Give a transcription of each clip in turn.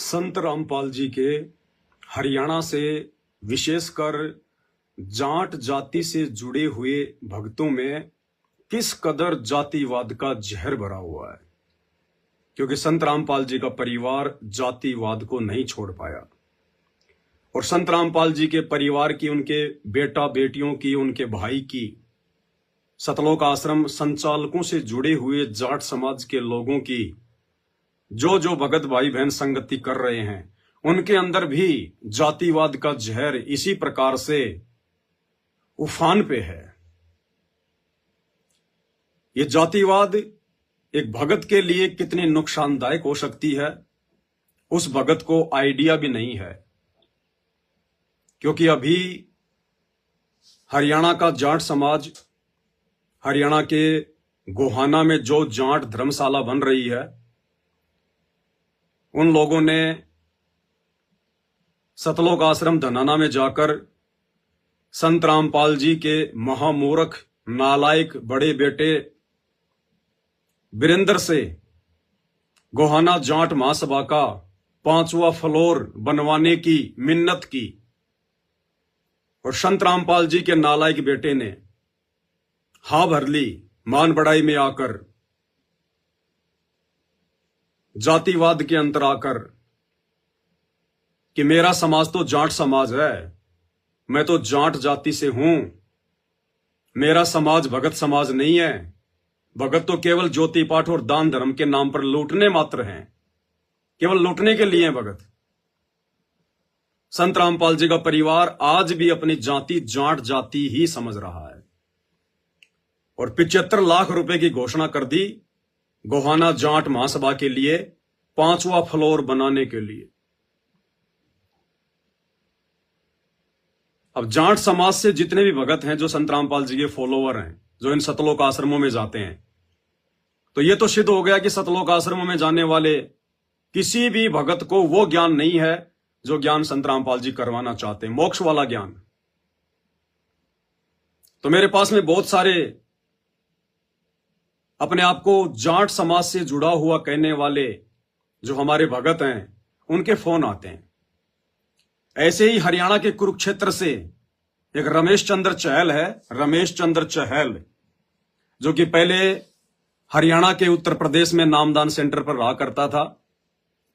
संत रामपाल जी के हरियाणा से विशेषकर जाट जाति से जुड़े हुए भक्तों में किस कदर जातिवाद का जहर भरा हुआ है, क्योंकि संत रामपाल जी का परिवार जातिवाद को नहीं छोड़ पाया और संत रामपाल जी के परिवार की, उनके बेटा बेटियों की, उनके भाई की, सतलोक आश्रम संचालकों से जुड़े हुए जाट समाज के लोगों की जो भगत भाई बहन संगति कर रहे हैं, उनके अंदर भी जातिवाद का जहर इसी प्रकार से उफान पे है। ये जातिवाद एक भगत के लिए कितनी नुकसानदायक हो सकती है, उस भगत को आइडिया भी नहीं है, क्योंकि अभी हरियाणा का जाट समाज, हरियाणा के गोहाना में जो जाट धर्मशाला बन रही है, उन लोगों ने सतलोक आश्रम धनाना में जाकर संत रामपाल जी के महामूर्ख नालायक बड़े बेटे वीरेंद्र से गोहाना जाट महासभा का 5वां फ्लोर बनवाने की मिन्नत की और संत रामपाल जी के नालायक बेटे ने हाँ भर ली मान बढ़ाई में आकर, जातिवाद के अंतर आकर कि मेरा समाज तो जाट समाज है, मैं तो जाट जाति से हूं, मेरा समाज भगत समाज नहीं है, भगत तो केवल ज्योति पाठ और दान धर्म के नाम पर लूटने मात्र हैं, केवल लूटने के लिए भगत। संत रामपाल जी का परिवार आज भी अपनी जाति जाट जाति ही समझ रहा है और 75 लाख रुपए की घोषणा कर दी गोहाना जाट महासभा के लिए 5वां फ्लोर बनाने के लिए। अब जाट समाज से जितने भी भगत हैं जो संत रामपाल जी के फॉलोवर हैं, जो इन सतलोक आश्रमों में जाते हैं, तो ये तो सिद्ध हो गया कि सतलोक आश्रमों में जाने वाले किसी भी भगत को वो ज्ञान नहीं है जो ज्ञान संत रामपाल जी करवाना चाहते हैं, मोक्ष वाला ज्ञान। तो मेरे पास में बहुत सारे अपने आप को जाट समाज से जुड़ा हुआ कहने वाले जो हमारे भगत हैं, उनके फोन आते हैं। ऐसे ही हरियाणा के कुरुक्षेत्र से एक रमेश चंद्र चहल है, रमेश चंद्र चहल, जो कि पहले हरियाणा के उत्तर प्रदेश में नामदान सेंटर पर रहा करता था,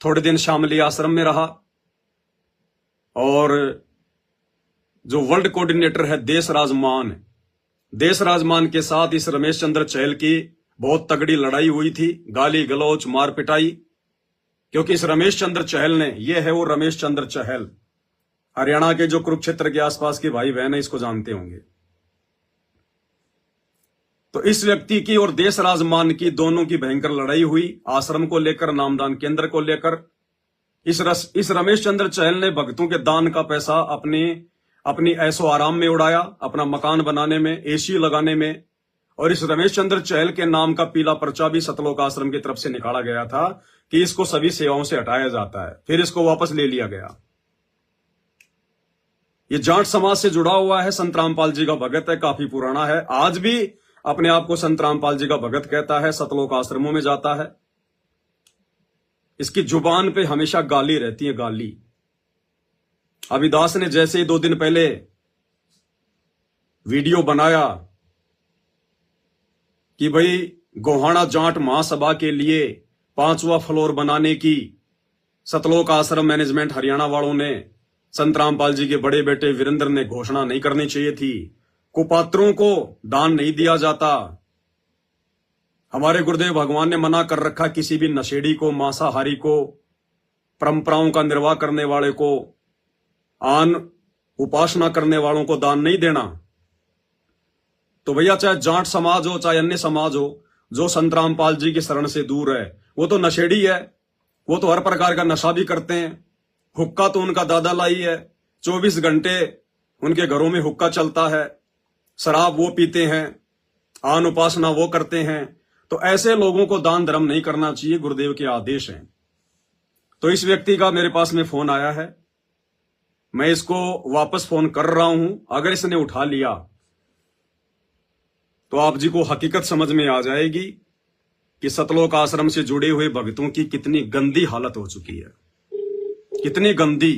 थोड़े दिन शामली आश्रम में रहा और जो वर्ल्ड कोऑर्डिनेटर है देशराज मान के साथ इस रमेश चंद्र चहल की बहुत तगड़ी लड़ाई हुई थी, गाली गलौच मार पिटाई, क्योंकि इस रमेश चंद्र चहल ने, ये है वो रमेश चंद्र चहल, हरियाणा के जो कुरुक्षेत्र के आसपास के भाई बहन है इसको जानते होंगे। तो इस व्यक्ति की और देशराज मान की दोनों की भयंकर लड़ाई हुई, आश्रम को लेकर, नामदान केंद्र को लेकर। इस रमेश चंद्र चहल ने भक्तों के दान का पैसा अपनी ऐशो आराम में उड़ाया, अपना मकान बनाने में, एसी लगाने में। और इस रमेश चंद्र चहल के नाम का पीला पर्चा भी सतलोक आश्रम की तरफ से निकाला गया था कि इसको सभी सेवाओं से हटाया जाता है, फिर इसको वापस ले लिया गया। ये जाट समाज से जुड़ा हुआ है, संत रामपाल जी का भगत है, काफी पुराना है, आज भी अपने आप को संत रामपाल जी का भगत कहता है, सतलोक आश्रमों में जाता है। इसकी जुबान पे हमेशा गाली रहती है, गाली। अविदास ने जैसे ही 2 दिन पहले वीडियो बनाया कि भाई गोहाना जाट महासभा के लिए 5वां फ्लोर बनाने की सतलोक आश्रम मैनेजमेंट हरियाणा वालों ने, संत रामपाल जी के बड़े बेटे वीरेंद्र ने घोषणा नहीं करनी चाहिए थी, कुपात्रों को दान नहीं दिया जाता, हमारे गुरुदेव भगवान ने मना कर रखा किसी भी नशेड़ी को, मांसाहारी को, परंपराओं का निर्वाह करने वाले को, आन उपासना करने वालों को दान नहीं देना। तो भैया चाहे जाट समाज हो चाहे अन्य समाज हो, जो संत रामपाल जी की शरण से दूर है वो तो नशेड़ी है, वो तो हर प्रकार का नशा भी करते हैं। हुक्का तो उनका दादा लाई है, 24 घंटे उनके घरों में हुक्का चलता है, शराब वो पीते हैं, आन उपासना वो करते हैं। तो ऐसे लोगों को दान धर्म नहीं करना चाहिए, गुरुदेव के आदेश हैं। तो इस व्यक्ति का मेरे पास में फोन आया है, मैं इसको वापस फोन कर रहा हूं। अगर इसने उठा लिया तो आप जी को हकीकत समझ में आ जाएगी कि सतलोक आश्रम से जुड़े हुए भक्तों की कितनी गंदी हालत हो चुकी है। कितनी गंदी।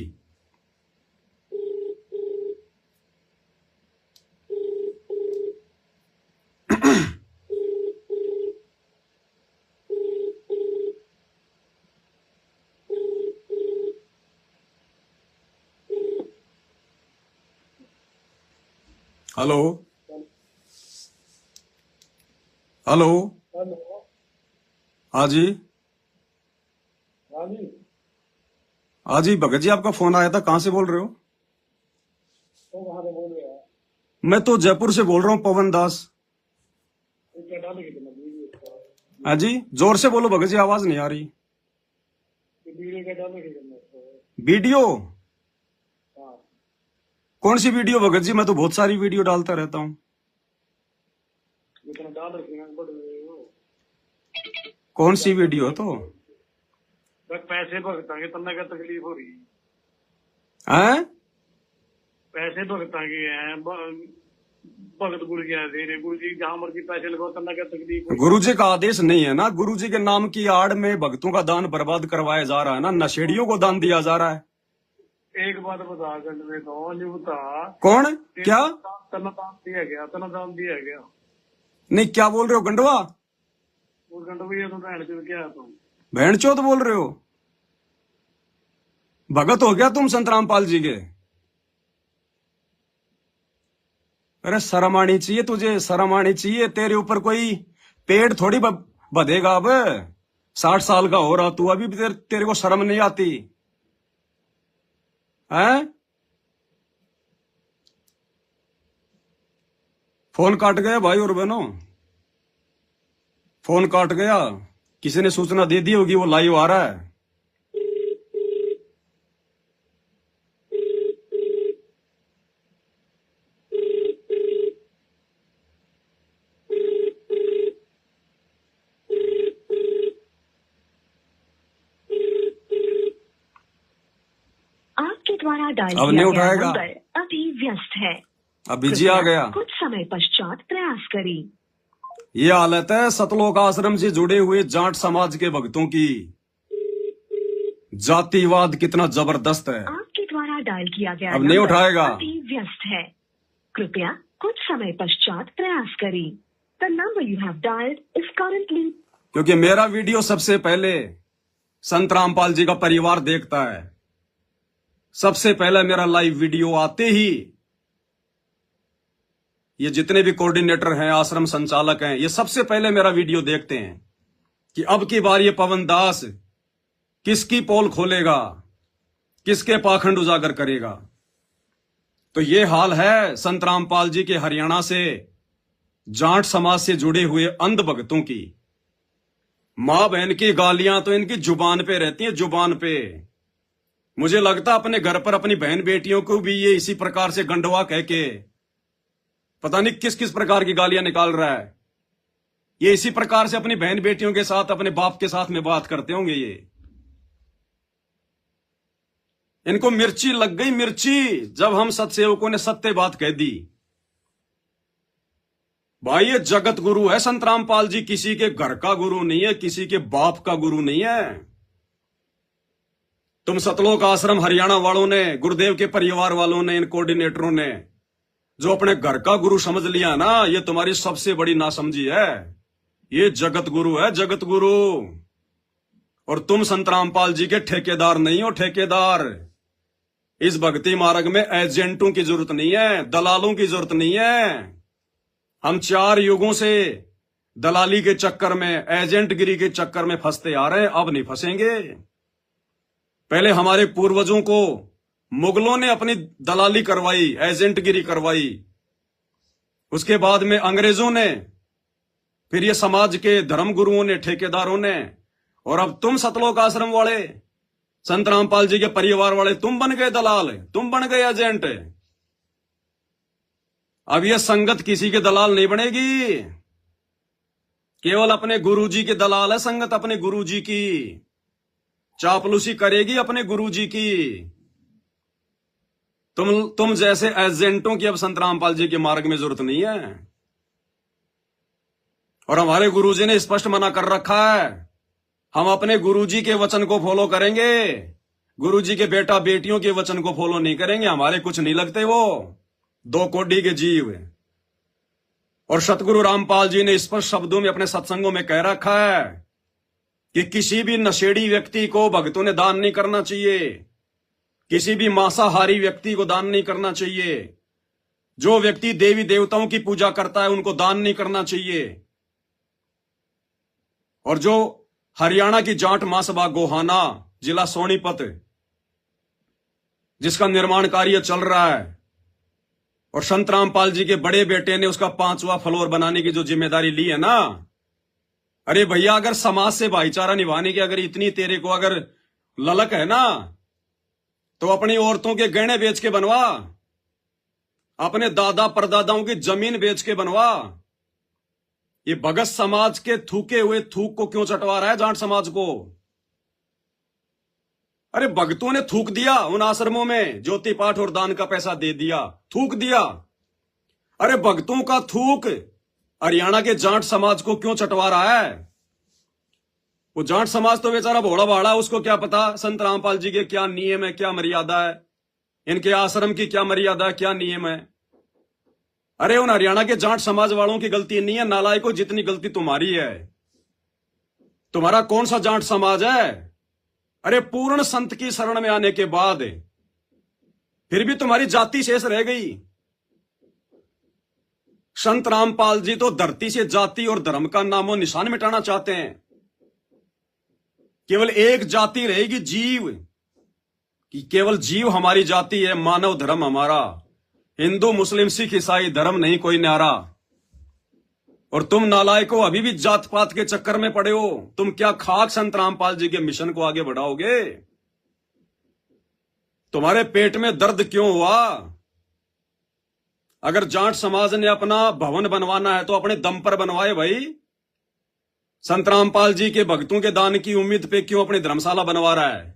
Hello hello. हेलो। हाँ जी। हाँ जी। हाँ जी भगत जी, आपका फोन आया था, कहाँ से बोल रहे हो? तो वहाँ से बोल रहे हैं। मैं तो जयपुर से बोल रहा हूँ, पवन दास। ये क्या डाले कितना वीडियो? हाँ जी, जोर से बोलो भगत जी, आवाज नहीं आ रही। ये वीडियो क्या डाले कितना? वीडियो? हाँ। कौन सी वीडियो भगत जी? मैं तो बहुत सारी वीडियो डालता रहता हूँ। जितना डाल रखे हैं बड़े वो कौन सी वीडियो तो? बस पैसे भुगतांगे तन्ना क्या तकलीफ हो रही है? हैं? पैसे भुगतांगे हैं भगत गुरु क्या दे रहे गुरु जी जहाँ मर्जी पैसे लगाओ तन्ना क्या तकलीफ हो गुरु जी का आदेश नहीं है ना? गुरु जी के नाम की आड़ में भक्तों का दान बर्बाद करवाया जा रहा है ना, नशेड़ियों को दान दिया जा रहा है। एक बात बता गंड में तो नहीं बता। कौन? क्या? तना दान दिया गया, तना दान दिया गया। नहीं, क्या बोल रहे हो गंडवा? वो गंड भैया तो भैन चल क्या तुम भेड़ चौथ बोल रहे हो? भगत हो गया तुम संत रामपाल जी के? अरे शर्म आनी चाहिए तुझे, शर्म आनी चाहिए। तेरे ऊपर कोई पेड़ थोड़ी बधेगा अब। 60 साल का हो रहा तू, अभी भी तेरे को शर्म नहीं आती है? फोन काट गया भाई और बहनों, फोन काट गया। किसी ने सूचना दे दी होगी, वो लाइव आ रहा है। आपके द्वारा डायल अब किया नहीं गया उठाएगा। नंबर अभी व्यस्त है। अब बिजी आ गया। कुछ समय पश्चात प्रयास करें। ये हालत है सतलोक आश्रम से जुड़े हुए जाट समाज के भक्तों की। जातिवाद कितना जबरदस्त है। आपके द्वारा डायल किया गया अब नहीं नंबर उठाएगा। अभी व्यस्त है। कृपया कुछ समय पश्चात प्रयास करें। The number you have dialled is currently. क्योंकि मेरा वीडियो सबसे पहले संत रामपाल जी का परिवार देखता है। सबसे पहले मेरा लाइव वीडियो आते ही ये जितने भी कोऑर्डिनेटर हैं, आश्रम संचालक हैं, ये सबसे पहले मेरा वीडियो देखते हैं कि अब की बार ये पवन दास किसकी पोल खोलेगा, किसके पाखंड उजागर करेगा। तो ये हाल है संत रामपाल जी के हरियाणा से जाट समाज से जुड़े हुए अंध भक्तों की। मां बहन की गालियां तो इनकी जुबान पे रहती हैं, जुबान पे। मुझे लगता अपने घर पर अपनी बहन बेटियों को भी ये इसी प्रकार से गंडवा कह के पता नहीं किस किस प्रकार की गालियां निकाल रहा है। ये इसी प्रकार से अपनी बहन बेटियों के साथ, अपने बाप के साथ में बात करते होंगे। ये इनको मिर्ची लग गई, मिर्ची, जब हम सत्सेवकों ने सत्य बात कह दी। भाई ये जगत गुरु है संत रामपाल जी, किसी के घर का गुरु नहीं है, किसी के बाप का गुरु नहीं है। तुम सतलोक आश्रम हरियाणा वालों ने, गुरुदेव के परिवार वालों ने, इन कोऑर्डिनेटरों ने जो अपने घर का गुरु समझ लिया ना, ये तुम्हारी सबसे बड़ी नासमझी है। ये जगत गुरु है, जगत गुरु। और तुम संत रामपाल जी के ठेकेदार नहीं हो, ठेकेदार। इस भक्ति मार्ग में एजेंटों की जरूरत नहीं है, दलालों की जरूरत नहीं है। हम 4 युगों से दलाली के चक्कर में, एजेंटगिरी के चक्कर में फंसते आ रहे हैं, अब नहीं फंसेंगे। पहले हमारे पूर्वजों को मुगलों ने अपनी दलाली करवाई, एजेंटगिरी करवाई। उसके बाद में अंग्रेजों ने, फिर ये समाज के धर्म गुरुओं ने, ठेकेदारों ने, और अब तुम सतलोक आश्रम वाले, संत रामपाल जी के परिवार वाले, तुम बन गए दलाल, तुम बन गए एजेंट। अब ये संगत किसी के दलाल नहीं बनेगी, केवल अपने गुरुजी के दलाल है संगत, अपने गुरुजी की चापलूसी करेगी, अपने गुरुजी की। तुम जैसे एजेंटों की अब संत रामपाल जी के मार्ग में जरूरत नहीं है। और हमारे गुरुजी ने स्पष्ट मना कर रखा है, हम अपने गुरुजी के वचन को फॉलो करेंगे। गुरुजी के बेटा बेटियों के वचन को फॉलो नहीं करेंगे, हमारे कुछ नहीं लगते वो, दो कोडी के जीव। और सतगुरु रामपाल जी ने स्पष्ट शब्दों में अपने सत्संगों में कह रखा है कि किसी भी नशेड़ी व्यक्ति को भक्तों ने दान नहीं करना चाहिए, किसी भी मांसाहारी व्यक्ति को दान नहीं करना चाहिए, जो व्यक्ति देवी देवताओं की पूजा करता है उनको दान नहीं करना चाहिए। और जो हरियाणा की जाट महासभा गोहाना जिला सोनीपत जिसका निर्माण कार्य चल रहा है और संत रामपाल जी के बड़े बेटे ने उसका 5वां फ्लोर बनाने की जो जिम्मेदारी ली है ना, अरे भैया अगर समाज से भाईचारा निभाने की अगर इतनी तेरे को अगर ललक है ना, तो अपनी औरतों के गहने बेच के बनवा, अपने दादा परदादाओं की जमीन बेच के बनवा। ये भगत समाज के थूके हुए थूक को क्यों चटवा रहा है जाट समाज को? अरे भक्तों ने थूक दिया उन आश्रमों में, ज्योति पाठ और दान का पैसा दे दिया, थूक दिया। अरे भक्तों का थूक हरियाणा के जाट समाज को क्यों चटवा रहा है? वो जाट समाज तो बेचारा भोड़ा भाड़ा, उसको क्या पता संत रामपाल जी के क्या नियम है, क्या मर्यादा है, इनके आश्रम की क्या मर्यादा है, क्या नियम है। अरे उन हरियाणा के जाट समाज वालों की गलती नहीं है नालायकों, जितनी गलती तुम्हारी है। तुम्हारा कौन सा जाट समाज है? अरे पूर्ण संत की शरण में आने के बाद फिर भी तुम्हारी जाति शेष रह गई। संत रामपाल जी तो धरती से जाति और धर्म का नामो निशान मिटाना चाहते हैं। केवल एक जाति रहेगी, जीव, कि केवल जीव हमारी जाति है, मानव धर्म हमारा, हिंदू मुस्लिम सिख ईसाई धर्म नहीं कोई न्यारा। और तुम नालायकों अभी भी जात पात के चक्कर में पड़े हो। तुम क्या खाक संत रामपाल जी के मिशन को आगे बढ़ाओगे? तुम्हारे पेट में दर्द क्यों हुआ? अगर जाट समाज ने अपना भवन बनवाना है तो अपने दम पर बनवाए भाई। संत रामपाल जी के भक्तों के दान की उम्मीद पे क्यों अपनी धर्मशाला बनवा रहा है?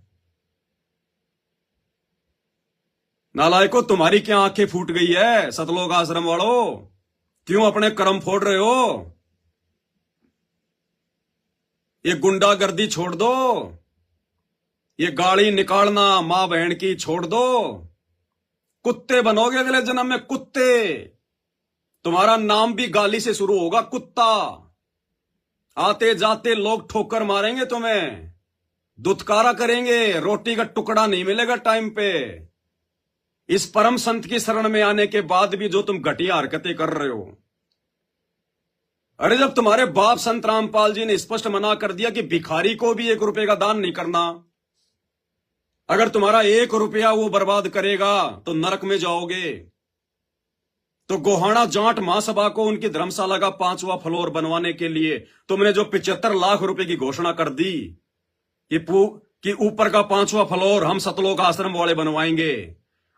नालायकों तुम्हारी क्या आंखें फूट गई है? सतलोक आश्रम वालों क्यों अपने कर्म फोड़ रहे हो? ये गुंडागर्दी छोड़ दो, ये गाली निकालना मां बहन की छोड़ दो। कुत्ते बनोगे अगले जन्म में, कुत्ते। तुम्हारा नाम भी गाली से शुरू होगा, कुत्ता। आते जाते लोग ठोकर मारेंगे तुम्हें, दुत्कारा करेंगे, रोटी का टुकड़ा नहीं मिलेगा टाइम पे। इस परम संत की शरण में आने के बाद भी जो तुम घटिया हरकतें कर रहे हो। अरे जब तुम्हारे बाप संत रामपाल जी ने स्पष्ट मना कर दिया कि भिखारी को भी 1 रुपए का दान नहीं करना, अगर तुम्हारा 1 रुपया वो बर्बाद करेगा तो नरक में जाओगे। तो गोहाना जाट महासभा को उनकी धर्मशाला का 5वां फ्लोर बनवाने के लिए तुमने जो 75 लाख रुपए की घोषणा कर दी कि ऊपर का 5वां फ्लोर हम सतलोक आश्रम वाले बनवाएंगे।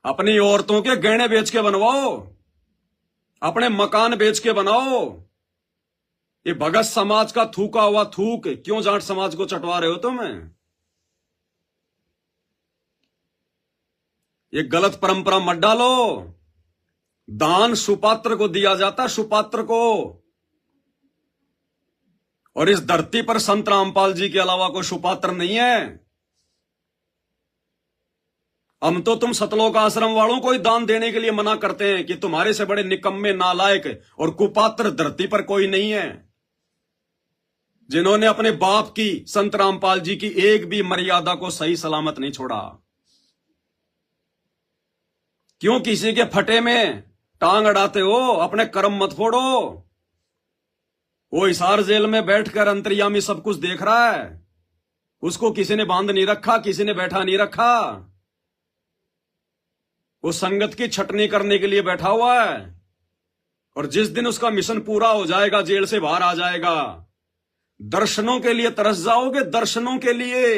अपनी औरतों के गहने बेच के बनवाओ, अपने मकान बेच के बनाओ। ये भगत समाज का थूका हुआ थूक क्यों जाट समाज को चटवा रहे हो तुम? ये गलत परंपरा मत डालो। दान सुपात्र को दिया जाता, सुपात्र को। और इस धरती पर संत रामपाल जी के अलावा कोई सुपात्र नहीं है। हम तो तुम सतलोक आश्रम वालों को ही दान देने के लिए मना करते हैं कि तुम्हारे से बड़े निकम्मे नालायक और कुपात्र धरती पर कोई नहीं है, जिन्होंने अपने बाप की संत रामपाल जी की एक भी मर्यादा को सही सलामत नहीं छोड़ा। क्यों किसी के फटे में टांग अड़ाते हो? अपने कर्म मत फोड़ो। वो हिसार जेल में बैठकर अंतर्यामी सब कुछ देख रहा है, उसको किसी ने बांध नहीं रखा, किसी ने बैठा नहीं रखा। वो संगत की छटनी करने के लिए बैठा हुआ है। और जिस दिन उसका मिशन पूरा हो जाएगा, जेल से बाहर आ जाएगा, दर्शनों के लिए तरस जाओगे, दर्शनों के लिए।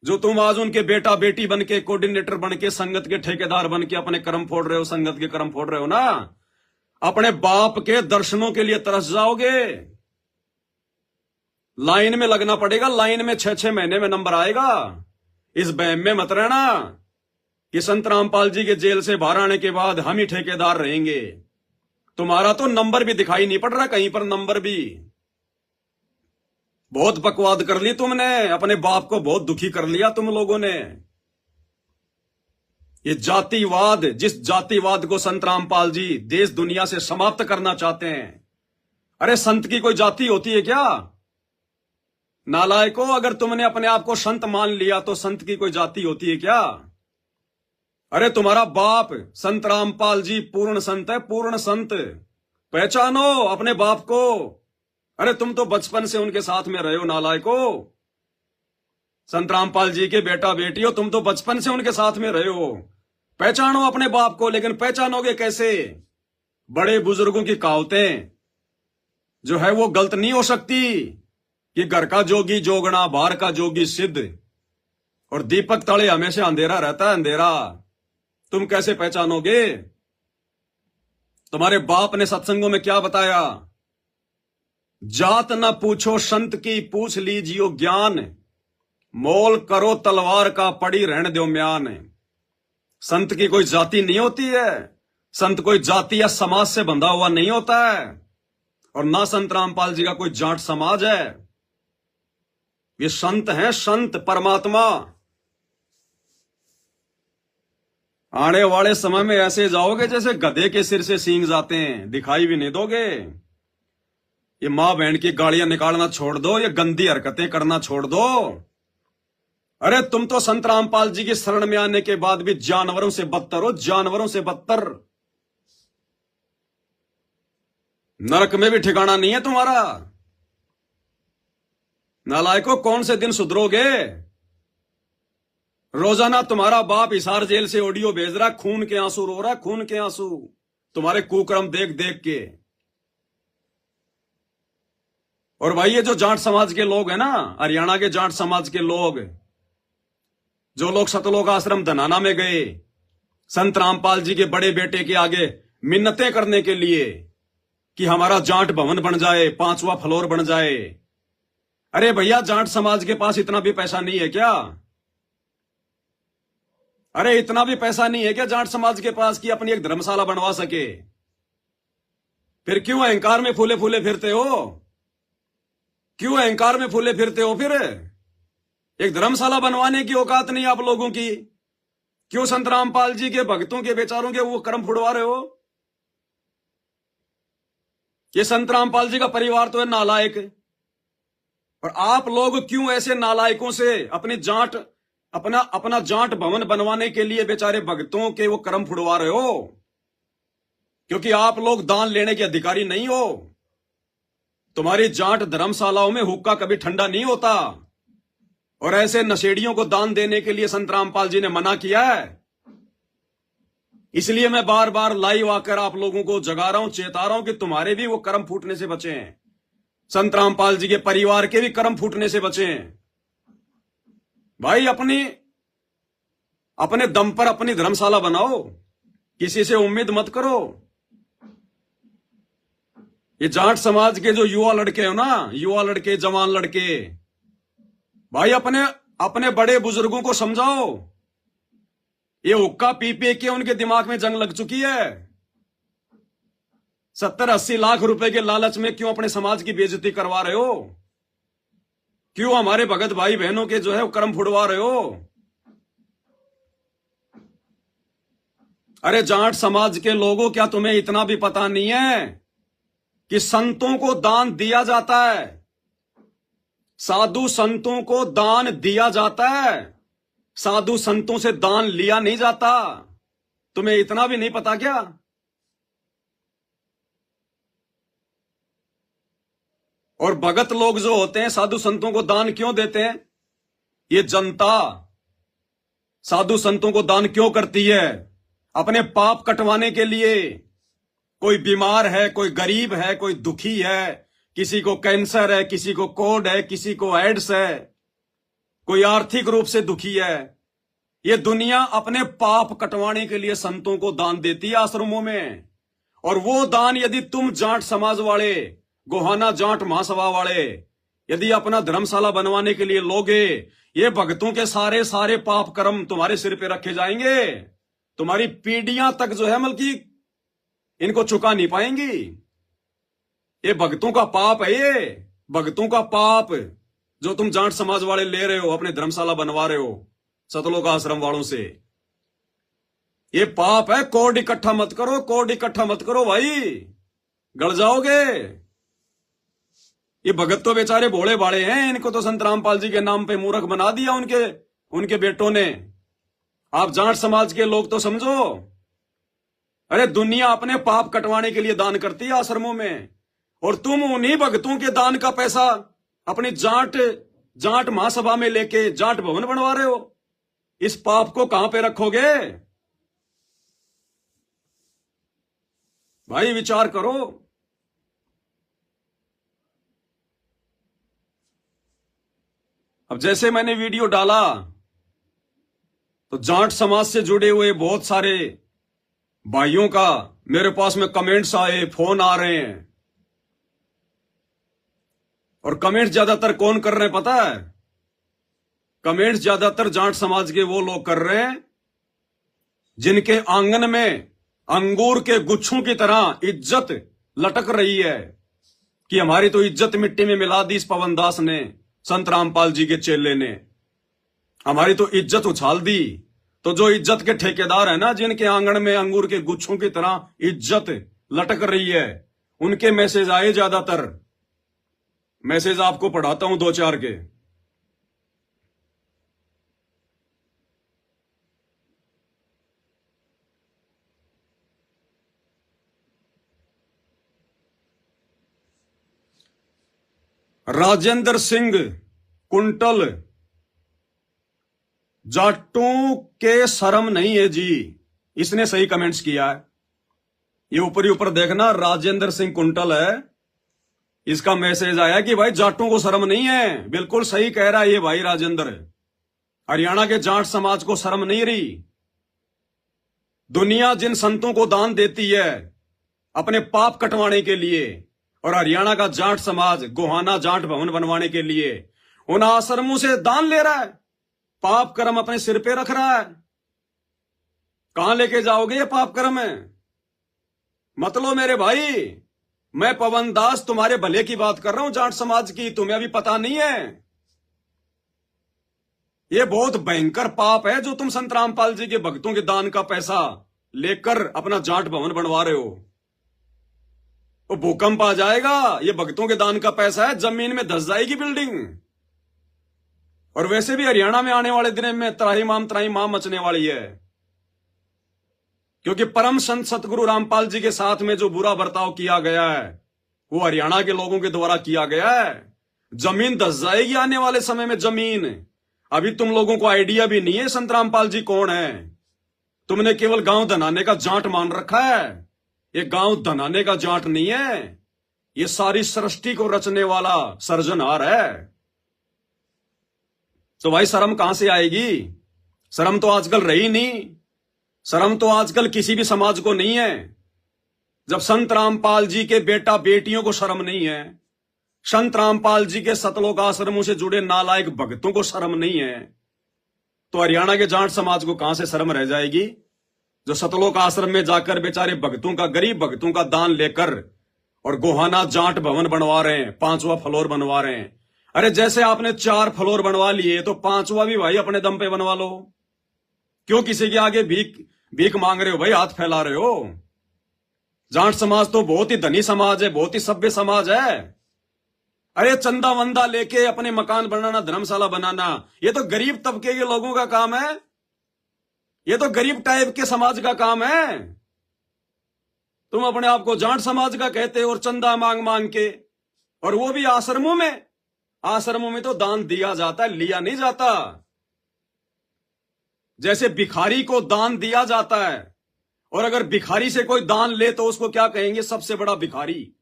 जो तुम आज उनके बेटा बेटी बन के, कोऑर्डिनेटर बन के, संगत के ठेकेदार बन के अपने कर्म फोड़ रहे हो, संगत के कर्म फोड़ रहे हो ना, अपने बाप के दर्शनों के लिए तरस जाओगे। लाइन में लगना पड़ेगा, लाइन में 6-6 महीने में नंबर आएगा। इस बहम में मत रहना कि संत रामपाल जी के जेल से बाहर आने के बाद हम ही ठेकेदार रहेंगे। तुम्हारा तो नंबर भी दिखाई नहीं पड़ रहा कहीं पर, नंबर भी। बहुत बकवाद कर ली तुमने, अपने बाप को बहुत दुखी कर लिया तुम लोगों ने। ये जातिवाद, जिस जातिवाद को संत रामपाल जी देश दुनिया से समाप्त करना चाहते हैं, अरे संत की कोई जाति होती है क्या? नालायकों, अगर तुमने अपने आप को संत मान लिया तो संत की कोई जाति होती है क्या? अरे तुम्हारा बाप संत रामपाल जी पूर्ण संत है, पूर्ण संत। पहचानो अपने बाप को। अरे तुम तो बचपन से उनके साथ में रहे हो नालायकों। संत रामपाल जी के बेटा बेटी हो, तुम तो बचपन से उनके साथ में रहे हो। पहचानो अपने बाप को, लेकिन पहचानोगे कैसे? बड़े बुजुर्गों की कहावतें जो है वो गलत नहीं हो सकती कि घर का जोगी जोगना, बाहर का जोगी सिद्ध, और दीपक तले हमेशा अंधेरा रहता है, अंधेरा। तुम कैसे पहचानोगे? तुम्हारे बाप ने सत्संगों में क्या बताया? जात न पूछो संत की, पूछ लीजियो ज्ञान, मोल करो तलवार का, पड़ी रहने दो म्यान। संत की कोई जाति नहीं होती है। संत कोई जाति या समाज से बंधा हुआ नहीं होता है, और ना संत रामपाल जी का कोई जाट समाज है। ये संत हैं, संत परमात्मा। आने वाले समय में ऐसे जाओगे जैसे गधे के सिर से सींग जाते हैं, दिखाई भी नहीं दोगे। ये मां बहन की गालियां निकालना छोड़ दो, ये गंदी हरकतें करना छोड़ दो। अरे तुम तो संत रामपाल जी की शरण में आने के बाद भी जानवरों से बदतर हो, जानवरों से बदतर। नरक में भी ठिकाना नहीं है तुम्हारा। नालायकों, कौन से दिन सुधरोगे? रोजाना तुम्हारा बाप हिसार जेल से ऑडियो भेज रहा, खून के आंसू रो रहा, खून के आंसू, तुम्हारे कुकर्म देख देख के। और भाई ये जो जाट समाज के लोग हैं ना, हरियाणा के जाट समाज के लोग, जो लोग सतलोक आश्रम धनाना में गए संत रामपाल जी के बड़े बेटे के आगे मिन्नतें करने के लिए कि हमारा जाट भवन बन जाए, 5वां फ्लोर बन जाए। अरे भैया, जाट समाज के पास इतना भी पैसा नहीं है क्या? अरे इतना भी पैसा नहीं है क्या जाट समाज के पास कि अपनी एक धर्मशाला बनवा सके? फिर क्यों अहंकार में फूले फूले फिरते हो? क्यों अहंकार में फूले फिरते हो? फिर एक धर्मशाला बनवाने की औकात नहीं आप लोगों की। क्यों संत रामपाल जी के भक्तों के बेचारों के वो कर्म फुड़वा रहे हो? ये संत रामपाल जी का परिवार तो है नालायक, और आप लोग क्यों ऐसे नालायकों से अपना जाट भवन बनवाने के लिए बेचारे भक्तों के वो कर्म फुड़वा रहे हो? क्योंकि आप लोग दान लेने के अधिकारी नहीं हो। तुम्हारी जाट धर्मशालाओं में हुक्का कभी ठंडा नहीं होता, और ऐसे नशेड़ियों को दान देने के लिए संत रामपाल जी ने मना किया है। इसलिए मैं बार बार लाइव आकर आप लोगों को जगा रहा हूं, चेता रहा हूं कि तुम्हारे भी वो कर्म फूटने से बचें, संत रामपाल जी के परिवार के भी कर्म फूटने से बचें। भाई अपने दम पर अपनी धर्मशाला बनाओ, किसी से उम्मीद मत करो। ये जाट समाज के जो युवा लड़के हो ना, युवा लड़के, जवान लड़के, भाई अपने बड़े बुजुर्गों को समझाओ। ये हुक्का पी पी के उनके दिमाग में जंग लग चुकी है। 70-80 लाख रुपए के लालच में क्यों अपने समाज की बेइज्जती करवा रहे हो? क्यों हमारे भगत भाई बहनों के जो है वो कर्म फुड़वा रहे हो? अरे जाट समाज के लोगों, क्या तुम्हें इतना भी पता नहीं है कि संतों को दान दिया जाता है? साधु संतों को दान दिया जाता है, साधु संतों से दान लिया नहीं जाता। तुम्हें इतना भी नहीं पता क्या? और भगत लोग जो होते हैं साधु संतों को दान क्यों देते हैं? ये जनता साधु संतों को दान क्यों करती है? अपने पाप कटवाने के लिए। कोई बीमार है, कोई गरीब है, कोई दुखी है, किसी को कैंसर है, किसी को कोढ़ है, किसी को एड्स है, कोई आर्थिक रूप से दुखी है। ये दुनिया अपने पाप कटवाने के लिए संतों को दान देती है आश्रमों में। और वो दान यदि तुम जाट समाज वाले, गोहाना जाट महासभा वाले, यदि अपना धर्मशाला बनवाने के लिए लोगे, ये भक्तों के सारे सारे पाप कर्म तुम्हारे सिर पे रखे जाएंगे। तुम्हारी पीढ़ियां तक जो है बल्कि इनको चुका नहीं पाएंगी। ये भक्तों का पाप है, ये भक्तों का पाप। जो तुम जाट समाज वाले ले रहे हो, अपने धर्मशाला बनवा रहे हो सतलोक आश्रम वालों से। ये पाप है। कोड इकट्ठा मत करो, कोड इकट्ठा मत करो भाई, गड़ जाओगे। ये भगत तो बेचारे भोले भाले हैं, इनको तो संत रामपाल जी के नाम पे मूर्ख बना दिया उनके बेटों ने। आप जाट समाज के लोग तो समझो। अरे दुनिया अपने पाप कटवाने के लिए दान करती है आश्रमों में, और तुम उन्हीं भक्तों के दान का पैसा अपनी जाट महासभा में लेके जाट भवन बनवा रहे हो। इस पाप को कहां पे रखोगे भाई? विचार करो। अब जैसे मैंने वीडियो डाला तो जाट समाज से जुड़े हुए बहुत सारे भाइयों का मेरे पास में कमेंट्स आए, फोन आ रहे हैं। और कमेंट्स ज्यादातर कौन कर रहे हैं पता है? कमेंट्स ज्यादातर जाट समाज के वो लोग कर रहे हैं जिनके आंगन में अंगूर के गुच्छों की तरह इज्जत लटक रही है कि हमारी तो इज्जत मिट्टी में मिला दी इस पवन दास ने, संत रामपाल जी के चेले ने, हमारी तो इज्जत उछाल दी। तो जो इज्जत के ठेकेदार है ना, जिनके आंगन में अंगूर के गुच्छों की तरह इज्जत लटक रही है, उनके मैसेज आए ज्यादातर। मैसेज आपको पढ़ाता हूं 2-4 के। राजेंद्र सिंह कुंटल, जाटों के शर्म नहीं है जी, इसने सही कमेंट्स किया है। ये ऊपर ही ऊपर देखना, राजेंद्र सिंह कुंटल है, इसका मैसेज आया कि भाई जाटों को शर्म नहीं है। बिल्कुल सही कह रहा है ये भाई राजेंद्र। हरियाणा के जाट समाज को शर्म नहीं रही। दुनिया जिन संतों को दान देती है अपने पाप कटवाने के लिए, और हरियाणा का जाट समाज गोहाना जाट भवन बनवाने के लिए उन आश्रमों से दान ले रहा है, पाप कर्म अपने सिर पे रख रहा है। कहां लेके जाओगे ये पाप कर्म है? मतलब मेरे भाई, मैं पवन दास तुम्हारे भले की बात कर रहा हूं जाट समाज की, तुम्हें अभी पता नहीं है। ये बहुत भयंकर पाप है जो तुम संत रामपाल जी के भक्तों के दान का पैसा लेकर अपना जाट भवन बनवा रहे हो। वो भूकंप आ जाएगा, ये भक्तों के दान का पैसा है, जमीन में धस जाएगी बिल्डिंग। और वैसे भी हरियाणा में आने वाले दिन में त्राही माम मचने वाली है, क्योंकि परम संत सतगुरु रामपाल जी के साथ में जो बुरा बर्ताव किया गया है वो हरियाणा के लोगों के द्वारा किया गया है। जमीन धस जाएगी आने वाले समय में, जमीन। अभी तुम लोगों को आइडिया भी नहीं है संत रामपाल जी कौन है। तुमने केवल गांव धनाने का जाट मान रखा है। ये गांव धनाने का जाट नहीं है, ये सारी सृष्टि को रचने वाला सर्जनहार है। तो भाई शर्म कहां से आएगी? शर्म तो आजकल रही नहीं। शर्म तो आजकल किसी भी समाज को नहीं है। जब संत रामपाल जी के बेटा बेटियों को शर्म नहीं है, संत रामपाल जी के सतलोक आश्रमों से जुड़े नालायक भक्तों को शर्म नहीं है, तो हरियाणा के जाट समाज को कहां से शर्म रह जाएगी? जो सतलोक आश्रम में जाकर बेचारे भक्तों का, गरीब भक्तों का दान लेकर और गोहाना जाट भवन बनवा रहे हैं, 5वां फ्लोर बनवा रहे हैं। अरे जैसे आपने 4 फ्लोर बनवा लिए तो 5वां भी भाई अपने दम पे बनवा लो। क्यों किसी के आगे भीख मांग रहे हो भाई, हाथ फैला रहे हो? जाट समाज तो बहुत ही धनी समाज है, बहुत ही सभ्य समाज है। अरे चंदा वंदा लेके अपने मकान बनाना, धर्मशाला बनाना, ये तो गरीब तबके के लोगों का काम है। ये तो गरीब टाइप के समाज का काम है। तुम अपने आप को जाट समाज का कहते हो और चंदा मांग मांग के, और वो भी आश्रमों में। आश्रमों में तो दान दिया जाता है, लिया नहीं जाता। जैसे भिखारी को दान दिया जाता है, और अगर भिखारी से कोई दान ले तो उसको क्या कहेंगे? सबसे बड़ा भिखारी।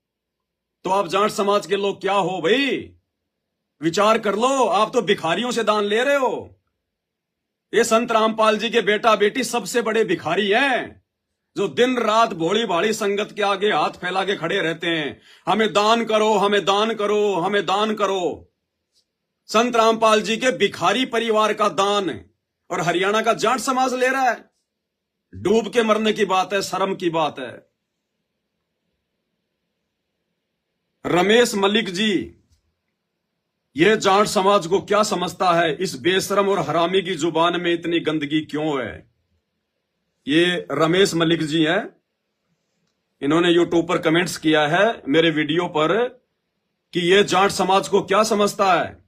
तो आप जाट समाज के लोग क्या हो भाई? विचार कर लो, आप तो भिखारियों से दान ले रहे हो। ये संत रामपाल जी के बेटा बेटी सबसे बड़े भिखारी हैं, जो दिन रात भोली भाली संगत के आगे हाथ फैला के खड़े रहते हैं, हमें दान करो, हमें दान करो, हमें दान करो। संत रामपाल जी के भिखारी परिवार का दान और हरियाणा का जाट समाज ले रहा है। डूब के मरने की बात है, शर्म की बात है। रमेश मलिक जी, ये जाट समाज को क्या समझता है, इस बेशरम और हरामी की जुबान में इतनी गंदगी क्यों है। ये रमेश मलिक जी हैं, इन्होंने यूट्यूब पर कमेंट्स किया है मेरे वीडियो पर कि ये जाट समाज को क्या समझता है,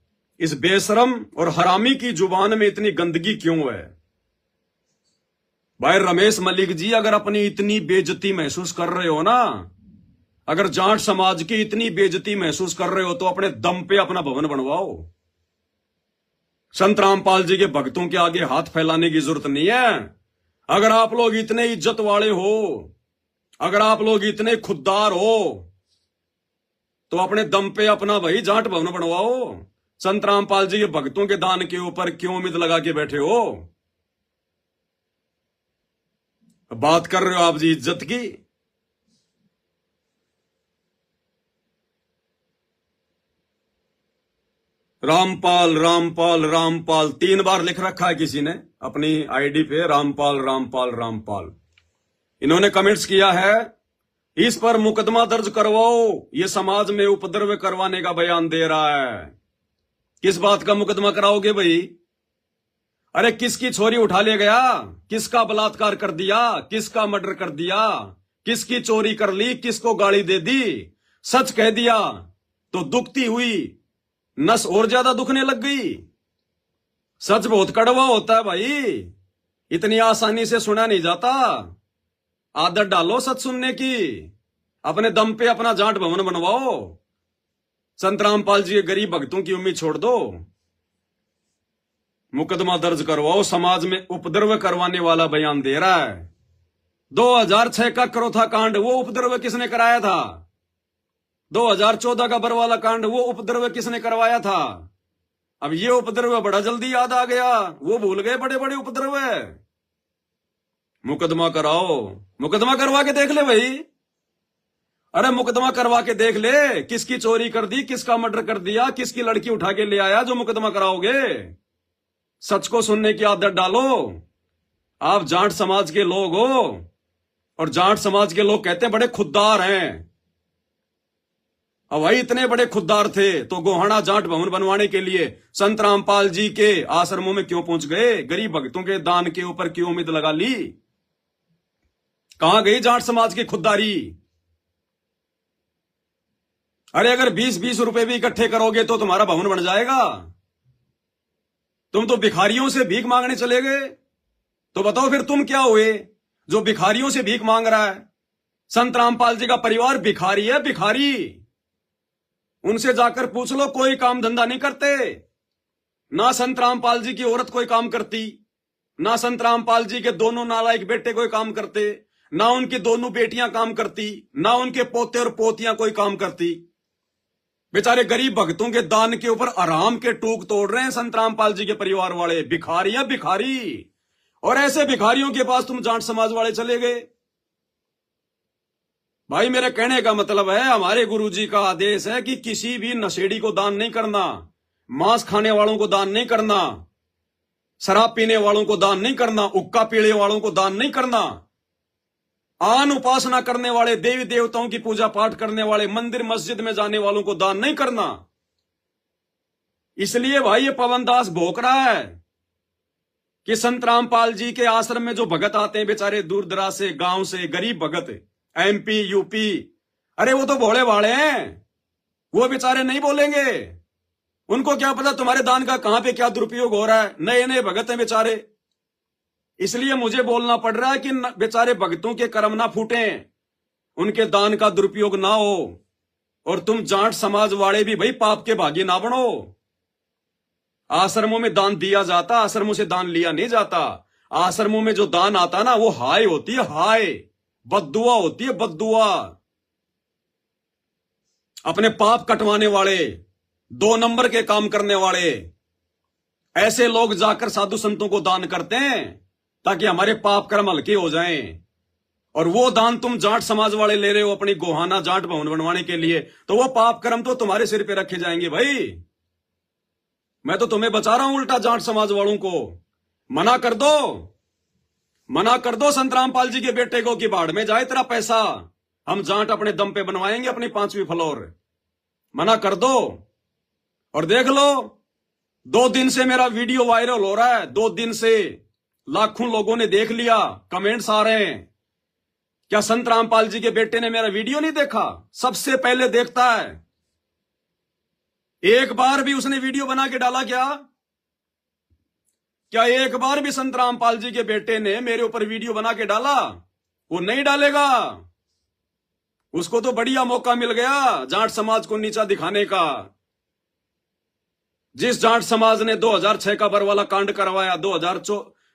इस बेशरम और हरामी की जुबान में इतनी गंदगी क्यों है। भाई रमेश मलिक जी, अगर अपनी इतनी बेइज्जती महसूस कर रहे हो ना, अगर जाट समाज की इतनी बेइज्जती महसूस कर रहे हो तो अपने दम पे अपना भवन बनवाओ। संत रामपाल जी के भक्तों के आगे हाथ फैलाने की जरूरत नहीं है। अगर आप लोग इतने इज्जत वाले हो, अगर आप लोग इतने खुददार हो, तो अपने दम पे अपना भाई जाट भवन बनवाओ। संत रामपाल जी के भक्तों के दान के ऊपर क्यों उम्मीद लगा के बैठे हो। बात कर रहे हो आप जी इज्जत की। रामपाल रामपाल रामपाल 3 बार लिख रखा है किसी ने अपनी आईडी पे, रामपाल रामपाल रामपाल। इन्होंने कमेंट्स किया है, इस पर मुकदमा दर्ज करवाओ, ये समाज में उपद्रव करवाने का बयान दे रहा है। किस बात का मुकदमा कराओगे भाई। अरे किसकी छोरी उठा ले गया, किसका बलात्कार कर दिया, किसका मर्डर कर दिया, किसकी चोरी कर ली, किसको गाली दे दी। सच कह दिया तो दुखती हुई नस और ज्यादा दुखने लग गई। सच बहुत कड़वा होता है भाई, इतनी आसानी से सुना नहीं जाता। आदत डालो सच सुनने की, अपने दम पे अपना जाट भवन बनवाओ। संत रामपाल जी के गरीब भक्तों की उम्मीद छोड़ दो। मुकदमा दर्ज करवाओ, समाज में उपद्रव करवाने वाला बयान दे रहा है। 2006 का करोथा कांड, वो उपद्रव किसने कराया था। 2014 का बरवाला कांड, वो उपद्रव किसने करवाया था। अब ये उपद्रव बड़ा जल्दी याद आ गया, वो भूल गए बड़े बड़े उपद्रव। मुकदमा कराओ, मुकदमा करवा के देख ले भाई। अरे मुकदमा करवा के देख ले, किसकी चोरी कर दी, किसका मर्डर कर दिया, किसकी लड़की उठा के ले आया, जो मुकदमा कराओगे। सच को सुनने की आदत डालो। आप जाट समाज के लोग हो, और जाट समाज के लोग कहते हैं बड़े खुददार हैं। अब भाई इतने बड़े खुददार थे तो गोहाना जाट भवन बनवाने के लिए संत रामपाल जी के आश्रमों में क्यों पहुंच गए, गरीब भक्तों के दान के ऊपर क्यों उम्मीद लगा ली। कहां गई जाट समाज की खुददारी। अरे अगर 20-20 रुपए भी इकट्ठे करोगे तो तुम्हारा भवन बन जाएगा। तुम तो भिखारियों से भीख मांगने चले गए, तो बताओ फिर तुम क्या हुए जो भिखारियों से भीख मांग रहा है। संत रामपाल जी का परिवार भिखारी है, भिखारी। उनसे जाकर पूछ लो, कोई काम धंधा नहीं करते। ना संत रामपाल जी की औरत कोई काम करती, ना संत रामपाल जी के दोनों नालायक बेटे कोई काम करते, ना उनकी दोनों बेटियां काम करती, ना उनके पोते और पोतियां कोई काम करती। बेचारे गरीब भक्तों के दान के ऊपर आराम के टूक तोड़ रहे हैं संत रामपाल जी के परिवार वाले। भिखारी हैं भिखारी। और ऐसे भिखारियों के पास तुम जाट समाज वाले चले गए। भाई मेरे कहने का मतलब है, हमारे गुरुजी का आदेश है कि किसी भी नशेड़ी को दान नहीं करना, मांस खाने वालों को दान नहीं करना, शराब पीने वालों को दान नहीं करना, उक्का पीने वालों को दान नहीं करना, आन उपासना करने वाले, देवी देवताओं की पूजा पाठ करने वाले, मंदिर मस्जिद में जाने वालों को दान नहीं करना। इसलिए भाई ये पवन दास भोंक रहा है कि संत रामपाल जी के आश्रम में जो भगत आते हैं बेचारे दूर दराज से, गांव से, गरीब भगत, MP UP, अरे वो तो भोले भाले हैं, वो बेचारे नहीं बोलेंगे। उनको क्या पता तुम्हारे दान का कहां पे क्या दुरुपयोग हो रहा है। नए नए भगत हैं बेचारे, इसलिए मुझे बोलना पड़ रहा है कि बेचारे भक्तों के कर्म ना फूटे, उनके दान का दुरुपयोग ना हो। और तुम जाट समाज वाले भी भाई पाप के भागी ना बनो। आश्रमों में दान दिया जाता, आश्रमों से दान लिया नहीं जाता। आश्रमों में जो दान आता ना, वो हाय होती है, हाय, बद्दुआ होती है, बद्दुआ। अपने पाप कटवाने वाले, 2 नंबर के काम करने वाले, ऐसे लोग जाकर साधु संतों को दान करते हैं ताकि हमारे पाप कर्म हल्के हो जाएं। और वो दान तुम जाट समाज वाले ले रहे हो अपनी गोहाना जाट भवन बनवाने के लिए, तो वो पाप कर्म तो तुम्हारे सिर पे रखे जाएंगे भाई। मैं तो तुम्हें बचा रहा हूं, उल्टा जाट समाज वालों को मना कर दो, मना कर दो संत रामपाल जी के बेटे को कि बाढ़ में जाए तेरा पैसा, हम जाट अपने दम पे बनवाएंगे अपनी 5वीं फ्लोर। मना कर दो। और देख लो, 2 दिन से मेरा वीडियो वायरल हो रहा है, 2 दिन से लाखों लोगों ने देख लिया, कमेंट्स आ रहे हैं। क्या संत रामपाल जी के बेटे ने मेरा वीडियो नहीं देखा? सबसे पहले देखता है। एक बार भी उसने वीडियो बना के डाला क्या? क्या एक बार भी संत रामपाल जी के बेटे ने मेरे ऊपर वीडियो बना के डाला? वो नहीं डालेगा। उसको तो बढ़िया मौका मिल गया जाट समाज को नीचा दिखाने का। जिस जाट समाज ने 2006 का बरवाला कांड करवाया,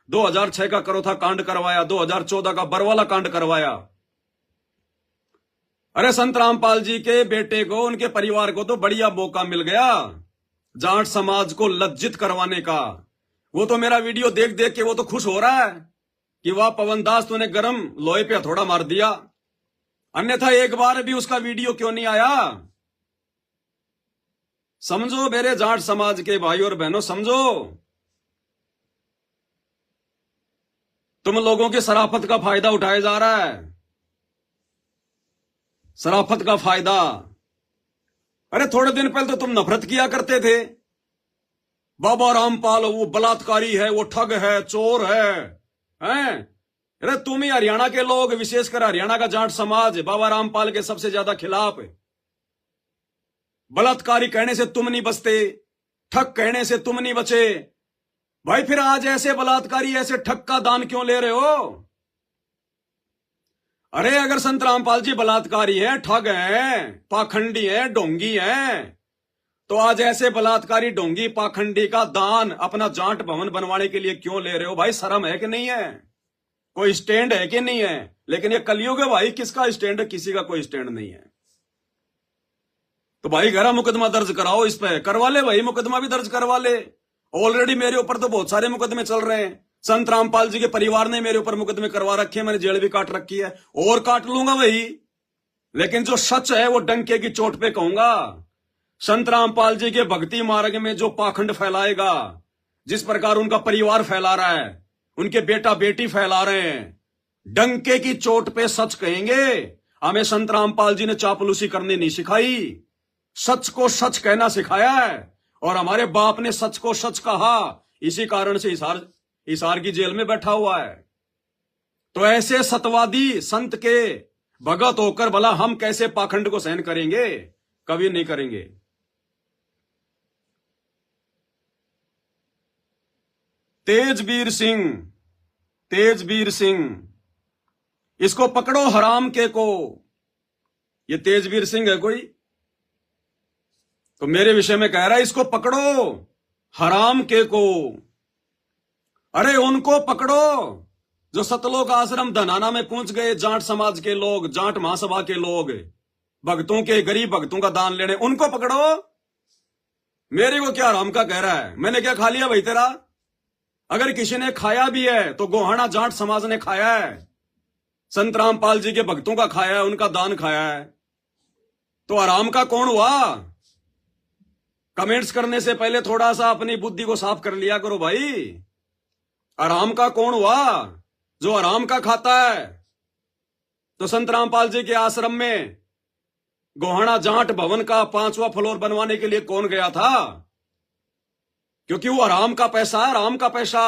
2006 का करोथा कांड करवाया, 2014 का बरवाला कांड करवाया, अरे संत रामपाल जी के बेटे को, उनके परिवार को तो बढ़िया मौका मिल गया जाट समाज को लज्जित करवाने का। वो तो मेरा वीडियो देख देख के वो तो खुश हो रहा है कि वाह पवन दास, तूने गरम लोहे पे हथौड़ा मार दिया। अन्यथा एक बार भी उसका वीडियो क्यों नहीं आया? समझो मेरे जाट समाज के भाई और बहनों, समझो, तुम लोगों की शराफत का फायदा उठाया जा रहा है, शराफत का फायदा। अरे थोड़े दिन पहले तो तुम नफरत किया करते थे, बाबा रामपाल वो बलात्कारी है, वो ठग है, चोर है, हैं? अरे तुम ही हरियाणा के लोग, विशेषकर हरियाणा का जाट समाज बाबा रामपाल के सबसे ज्यादा खिलाफ है। बलात्कारी कहने से तुम नहीं बचते, ठग कहने से तुम नहीं बचे। भाई फिर आज ऐसे बलात्कारी, ऐसे ठग का दान क्यों ले रहे हो? अरे अगर संत रामपाल जी बलात्कारी हैं, ठग हैं, पाखंडी हैं, ढोंगी हैं, तो आज ऐसे बलात्कारी, ढोंगी, पाखंडी का दान अपना जाट भवन बनवाने के लिए क्यों ले रहे हो? भाई शर्म है कि नहीं है? कोई स्टैंड है कि नहीं है? लेकिन ये कलयुग है भाई, किसका स्टैंड है? किसी का कोई स्टैंड नहीं है। तो भाई गहरा मुकदमा दर्ज कराओ, इस पे करवा ले भाई, मुकदमा भी दर्ज करवा ले। ऑलरेडी मेरे ऊपर तो बहुत सारे मुकदमे चल रहे हैं। संत रामपाल जी के परिवार ने मेरे ऊपर मुकदमे करवा रखे हैं, मैंने जेल भी काट रखी है, और काट लूंगा भाई। लेकिन जो सच है वो डंके की चोट पे कहूंगा। संत रामपाल जी के भक्ति मार्ग में जो पाखंड फैलाएगा, जिस प्रकार उनका परिवार फैला रहा है, उनके बेटा बेटी फैला रहे हैं, डंके की चोट पे सच कहेंगे। हमें संत रामपाल जी ने चापलूसी करनी नहीं सिखाई, सच को सच कहना सिखाया है, और हमारे बाप ने सच को सच कहा, इसी कारण से हिसार की जेल में बैठा हुआ है। तो ऐसे सतवादी संत के भगत होकर भला हम कैसे पाखंड को सहन करेंगे? कभी नहीं करेंगे। तेजवीर सिंह, इसको पकड़ो हराम के को। ये तेजवीर सिंह है कोई? तो मेरे विषय में कह रहा है इसको पकड़ो हराम के को। अरे उनको पकड़ो जो सतलोक आश्रम धनाना में पहुंच गए, जाट समाज के लोग, जाट महासभा के लोग, भक्तों के, गरीब भक्तों का दान लेने, उनको पकड़ो। मेरे को क्या हराम का कह रहा है? मैंने क्या खा लिया भाई तेरा? अगर किसी ने खाया भी है तो गोहाना जाट समाज ने खाया है, संत रामपाल जी के भक्तों का खाया है, उनका दान खाया है। तो हराम का कौन हुआ? कमेंट्स करने से पहले थोड़ा सा अपनी बुद्धि को साफ कर लिया करो भाई। हराम का कौन हुआ? जो हराम का खाता है। तो संत रामपाल जी के आश्रम में गोहाना जाट भवन का 5वां फ्लोर बनवाने के लिए कौन गया था? क्योंकि वो हराम का पैसा है, हराम का पैसा।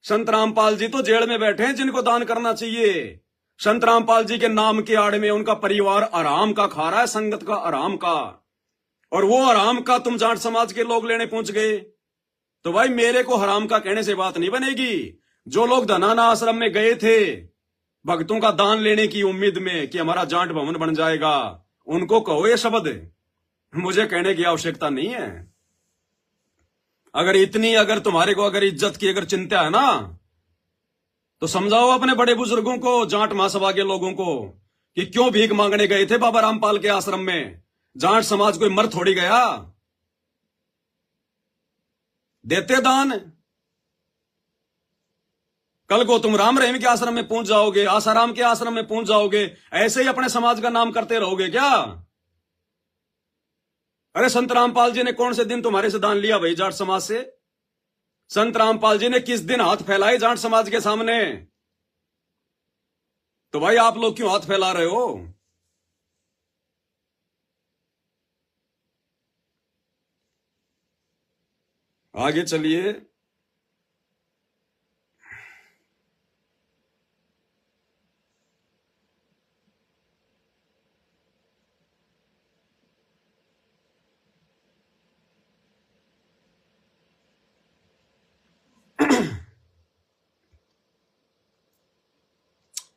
संत रामपाल जी तो जेल में बैठे हैं, जिनको दान करना चाहिए। संत रामपाल जी के नाम के आड़ में उनका परिवार हराम का खा रहा है, संगत का, हराम का। और वो हराम का तुम जाट समाज के लोग लेने पहुंच गए। तो भाई मेरे को हराम का कहने से बात नहीं बनेगी। जो लोग धनाना आश्रम में गए थे भक्तों का दान लेने की उम्मीद में कि हमारा जाट भवन बन जाएगा, उनको कहो ये शब्द, मुझे कहने की आवश्यकता नहीं है। अगर तुम्हारे को अगर इज्जत की अगर चिंता है ना, तो समझाओ अपने बड़े बुजुर्गों को, जाट महासभा के लोगों को, कि क्यों भीख मांगने गए थे बाबा रामपाल के आश्रम में। जाट समाज कोई मर थोड़ी गया, देते दान। कल को तुम राम रहीम के आश्रम में पहुंच जाओगे, आसाराम के आश्रम में पहुंच जाओगे, ऐसे ही अपने समाज का नाम करते रहोगे क्या? अरे संत रामपाल जी ने कौन से दिन तुम्हारे से दान लिया भाई जाट समाज से? संत रामपाल जी ने किस दिन हाथ फैलाए जाट समाज के सामने? तो भाई आप लोग क्यों हाथ फैला रहे हो? आगे चलिए।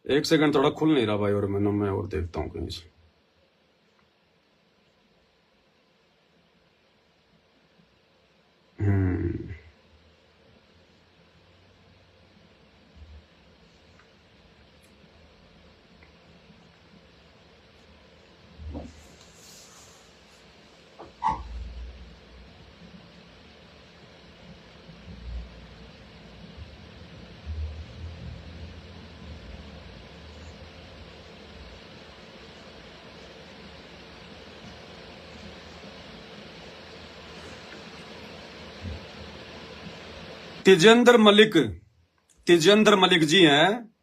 एक सेकंड, थोड़ा खुल नहीं रहा भाई, और मैं और देखता हूं कहीं से। तेजेंद्र मलिक जी हैं।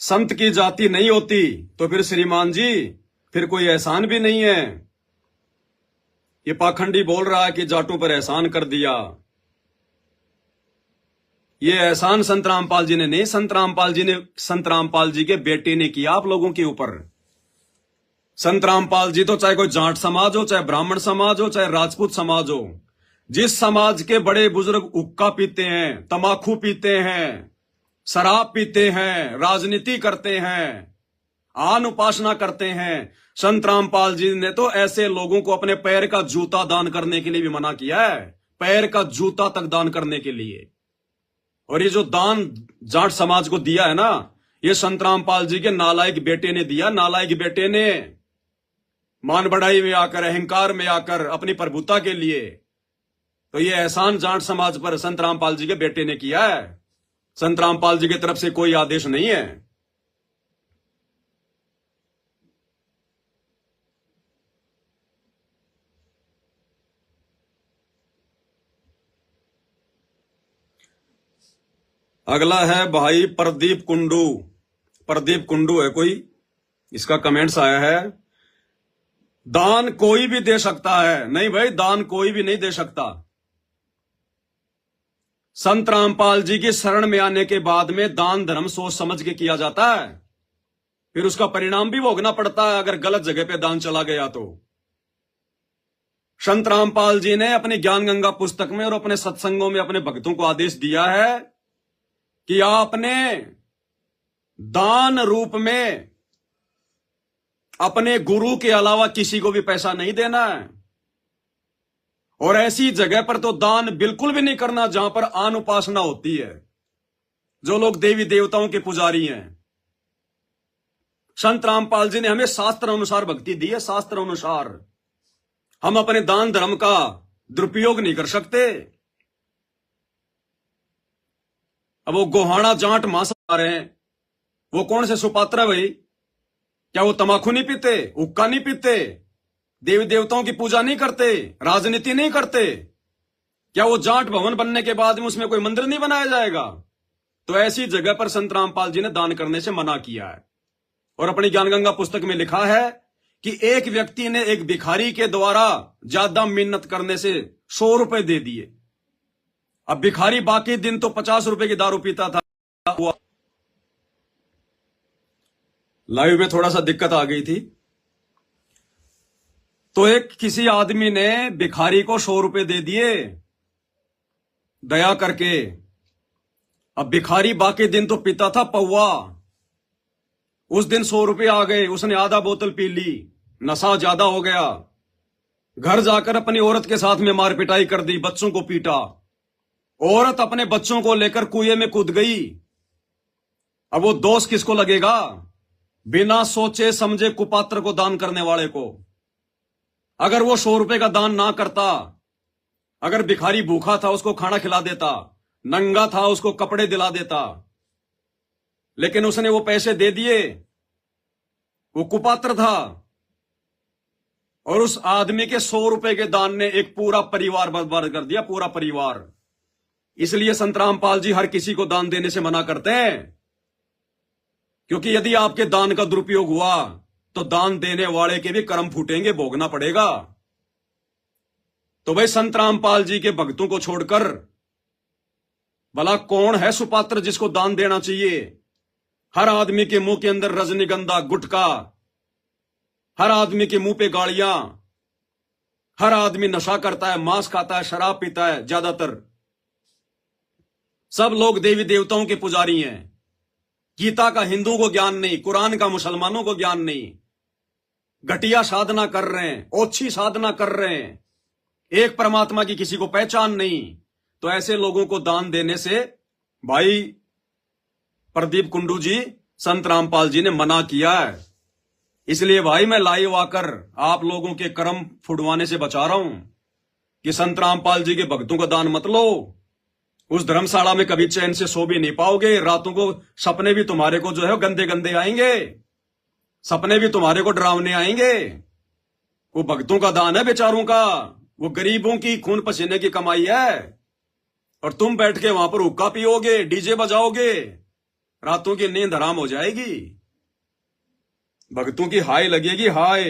संत की जाति नहीं होती तो फिर श्रीमान जी फिर कोई एहसान भी नहीं है। ये पाखंडी बोल रहा है कि जाटों पर एहसान कर दिया। ये एहसान संत रामपाल जी ने नहीं, संत रामपाल जी के बेटे ने किया आप लोगों के ऊपर। संत रामपाल जी तो चाहे कोई जाट समाज हो, चाहे ब्राह्मण समाज हो, चाहे राजपूत समाज हो, जिस समाज के बड़े बुजुर्ग हुक्का पीते हैं, तमाकू पीते हैं, शराब पीते हैं, राजनीति करते हैं, आन उपासना करते हैं, संत रामपाल जी ने तो ऐसे लोगों को अपने पैर का जूता दान करने के लिए भी मना किया है। पैर का जूता तक दान करने के लिए। और ये जो दान जाट समाज को दिया है ना, ये संत रामपाल जी के नालायक बेटे ने दिया। नालायक बेटे ने मान बढ़ाई में आकर, अहंकार में आकर, अपनी प्रभुता के लिए। तो ये एहसान जाट समाज पर संत रामपाल जी के बेटे ने किया है। संत रामपाल जी की तरफ से कोई आदेश नहीं है। अगला है भाई प्रदीप कुंडू। प्रदीप कुंडू है कोई, इसका कमेंट्स आया है, दान कोई भी दे सकता है। नहीं भाई, दान कोई भी नहीं दे सकता। संत रामपाल जी की शरण में आने के बाद में दान धर्म सोच समझ के किया जाता है, फिर उसका परिणाम भी भोगना पड़ता है अगर गलत जगह पे दान चला गया तो। संत रामपाल जी ने अपनी ज्ञान गंगा पुस्तक में और अपने सत्संगों में अपने भक्तों को आदेश दिया है कि आपने दान रूप में अपने गुरु के अलावा किसी को भी पैसा नहीं देना है। और ऐसी जगह पर तो दान बिल्कुल भी नहीं करना जहां पर आन उपासना होती है, जो लोग देवी देवताओं के पुजारी हैं। संत रामपाल जी ने हमें शास्त्र अनुसार भक्ति दी है। शास्त्र अनुसार हम अपने दान धर्म का दुरुपयोग नहीं कर सकते। अब वो गोहाना जाट मांस आ रहे हैं, वो कौन से सुपात्र है भाई? क्या वो तमाकू नहीं पीते, हुक्का नहीं पीते, देवी देवताओं की पूजा नहीं करते, राजनीति नहीं करते? क्या वो जाट भवन बनने के बाद में उसमें कोई मंदिर नहीं बनाया जाएगा? तो ऐसी जगह पर संत रामपाल जी ने दान करने से मना किया है। और अपनी ज्ञान गंगा पुस्तक में लिखा है कि एक व्यक्ति ने एक भिखारी के द्वारा ज्यादा मिन्नत करने से 100 रुपए दे दिए। अब भिखारी बाकी दिन तो 50 रुपए की दारू पीता था। लाइव में थोड़ा सा दिक्कत आ गई थी, तो एक किसी आदमी ने भिखारी को 100 रुपए दे दिए दया करके। अब भिखारी बाकी दिन तो पीता था पौवा, उस दिन 100 रुपए आ गए, उसने आधा बोतल पी ली, नशा ज्यादा हो गया, घर जाकर अपनी औरत के साथ में मार पिटाई कर दी, बच्चों को पीटा। औरत अपने बच्चों को लेकर कुएं में कूद गई। अब वो दोष किसको लगेगा? बिना सोचे समझे कुपात्र को दान करने वाले को। अगर वो 100 रुपए का दान ना करता, अगर भिखारी भूखा था उसको खाना खिला देता, नंगा था उसको कपड़े दिला देता, लेकिन उसने वो पैसे दे दिए, वो कुपात्र था। और उस आदमी के 100 रुपए के दान ने एक पूरा परिवार बर्बाद कर दिया, पूरा परिवार। इसलिए संत रामपाल जी हर किसी को दान देने से मना करते हैं, क्योंकि यदि आपके दान का दुरुपयोग हुआ तो दान देने वाले के भी कर्म फूटेंगे, भोगना पड़ेगा। तो भाई संत रामपाल जी के भक्तों को छोड़कर भला कौन है सुपात्र जिसको दान देना चाहिए? हर आदमी के मुंह के अंदर रजनीगंधा, गुटखा, हर आदमी के मुंह पे गालियां, हर आदमी नशा करता है, मांस खाता है, शराब पीता है। ज्यादातर सब लोग देवी देवताओं के पुजारी हैं। गीता का हिंदुओं को ज्ञान नहीं, कुरान का मुसलमानों को ज्ञान नहीं। घटिया साधना कर रहे हैं, ओछी साधना कर रहे हैं, एक परमात्मा की किसी को पहचान नहीं। तो ऐसे लोगों को दान देने से भाई प्रदीप कुंडू जी, संत रामपाल जी ने मना किया है। इसलिए भाई मैं लाइव आकर आप लोगों के कर्म फुड़वाने से बचा रहा हूं कि संत रामपाल जी के भक्तों का दान मत लो। उस धर्मशाला में कभी चैन से सो भी नहीं पाओगे। रातों को सपने भी तुम्हारे को जो है गंदे गंदे आएंगे, सपने भी तुम्हारे को डरावने आएंगे। वो भक्तों का दान है बेचारों का, वो गरीबों की खून पसीने की कमाई है। और तुम बैठ के वहां पर हुक्का पियोगे, डीजे बजाओगे, रातों की नींद हराम हो जाएगी, भक्तों की हाय लगेगी, हाय।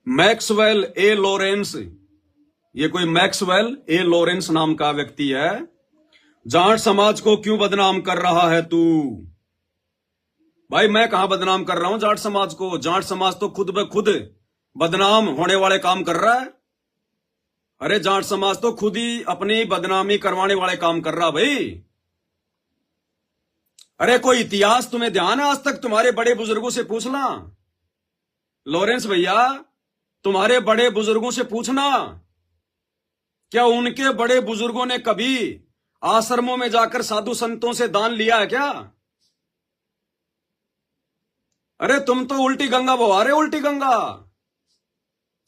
मैक्सवेल ए लॉरेंस, ये कोई मैक्सवेल ए लॉरेंस नाम का व्यक्ति है। जाट समाज को क्यों बदनाम कर रहा है तू? भाई मैं कहां बदनाम कर रहा हूं जाट समाज को? जाट समाज तो खुद ब खुद बदनाम होने वाले काम कर रहा है। अरे जाट समाज तो खुद ही अपनी बदनामी करवाने वाले काम कर रहा भाई। अरे कोई इतिहास तुम्हें ध्यान है आज तक? तुम्हारे बड़े बुजुर्गों से पूछना, लॉरेंस भैया, तुम्हारे बड़े बुजुर्गों से पूछना, क्या उनके बड़े बुजुर्गों ने कभी आश्रमों में जाकर साधु संतों से दान लिया है क्या? अरे तुम तो उल्टी गंगा बहा रहे, उल्टी गंगा।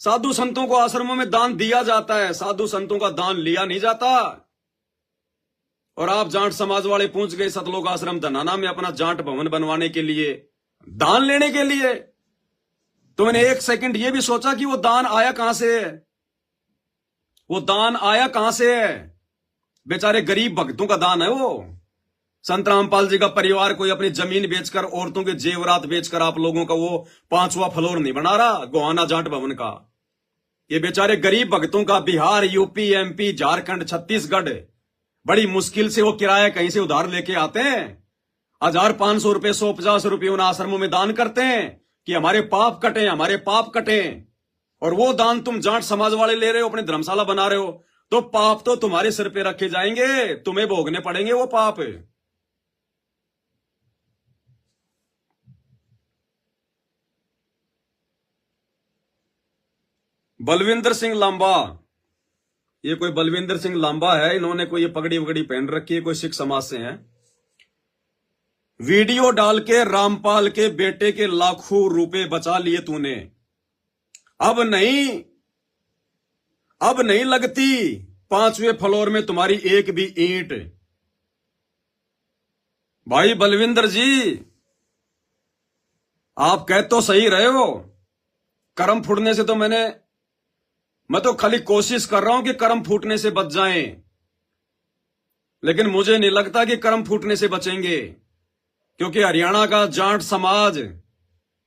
साधु संतों को आश्रमों में दान दिया जाता है, साधु संतों का दान लिया नहीं जाता। और आप जाट समाज वाले पहुंच गए सतलोक आश्रम धनाना में अपना जाट भवन बनवाने के लिए, दान लेने के लिए। तुमने एक सेकंड ये भी सोचा कि वो दान आया कहां से है? वो दान आया कहां से है? बेचारे गरीब भक्तों का दान है वो। संत रामपाल जी का परिवार कोई अपनी जमीन बेचकर, औरतों के जेवरात बेचकर आप लोगों का वो 5वां फ्लोर नहीं बना रहा गोहाना जाट भवन का। ये बेचारे गरीब भक्तों का बिहार, यूपी, एमपी, झारखंड, छत्तीसगढ़ बड़ी मुश्किल से वो किराया कहीं से उधार लेके आते हैं। 1500 रुपए, 150 रुपए उन आश्रमों में दान करते हैं कि हमारे पाप कटे, हमारे पाप कटे। और वो दान तुम जाट समाज वाले ले रहे हो, अपने धर्मशाला बना रहे हो, तो पाप तो तुम्हारे सिर पे रखे जाएंगे, तुम्हें भोगने पड़ेंगे वो पाप। बलविंदर सिंह लांबा, ये कोई बलविंदर सिंह लांबा है, इन्होंने कोई ये पगड़ी वगड़ी पहन रखी है, कोई सिख समाज से है। वीडियो डाल के रामपाल के बेटे के लाखों रुपए बचा लिए तूने। अब नहीं लगती 5वें फ्लोर में तुम्हारी एक भी ईंट। भाई बलविंदर जी, आप कह तो सही रहे हो, कर्म फूटने से तो मैं तो खाली कोशिश कर रहा हूं कि कर्म फूटने से बच जाएं, लेकिन मुझे नहीं लगता कि कर्म फूटने से बचेंगे। क्योंकि हरियाणा का जाट समाज,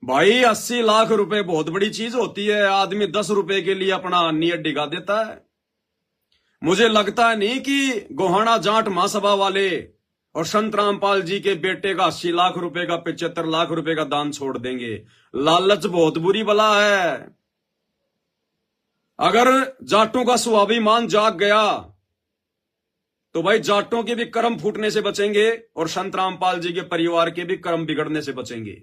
भाई 80 लाख रुपए बहुत बड़ी चीज होती है। आदमी 10 रुपए के लिए अपना नियत डिगा देता है। मुझे लगता नहीं कि गोहाना जाट महासभा वाले और संत रामपाल जी के बेटे का 80 लाख रुपए का, 75 लाख रुपए का दान छोड़ देंगे। लालच बहुत बुरी बला है। अगर जाटों का स्वाभिमान जाग गया तो भाई जाटों के भी कर्म फूटने से बचेंगे और संत रामपाल जी के परिवार के भी कर्म बिगड़ने से बचेंगे।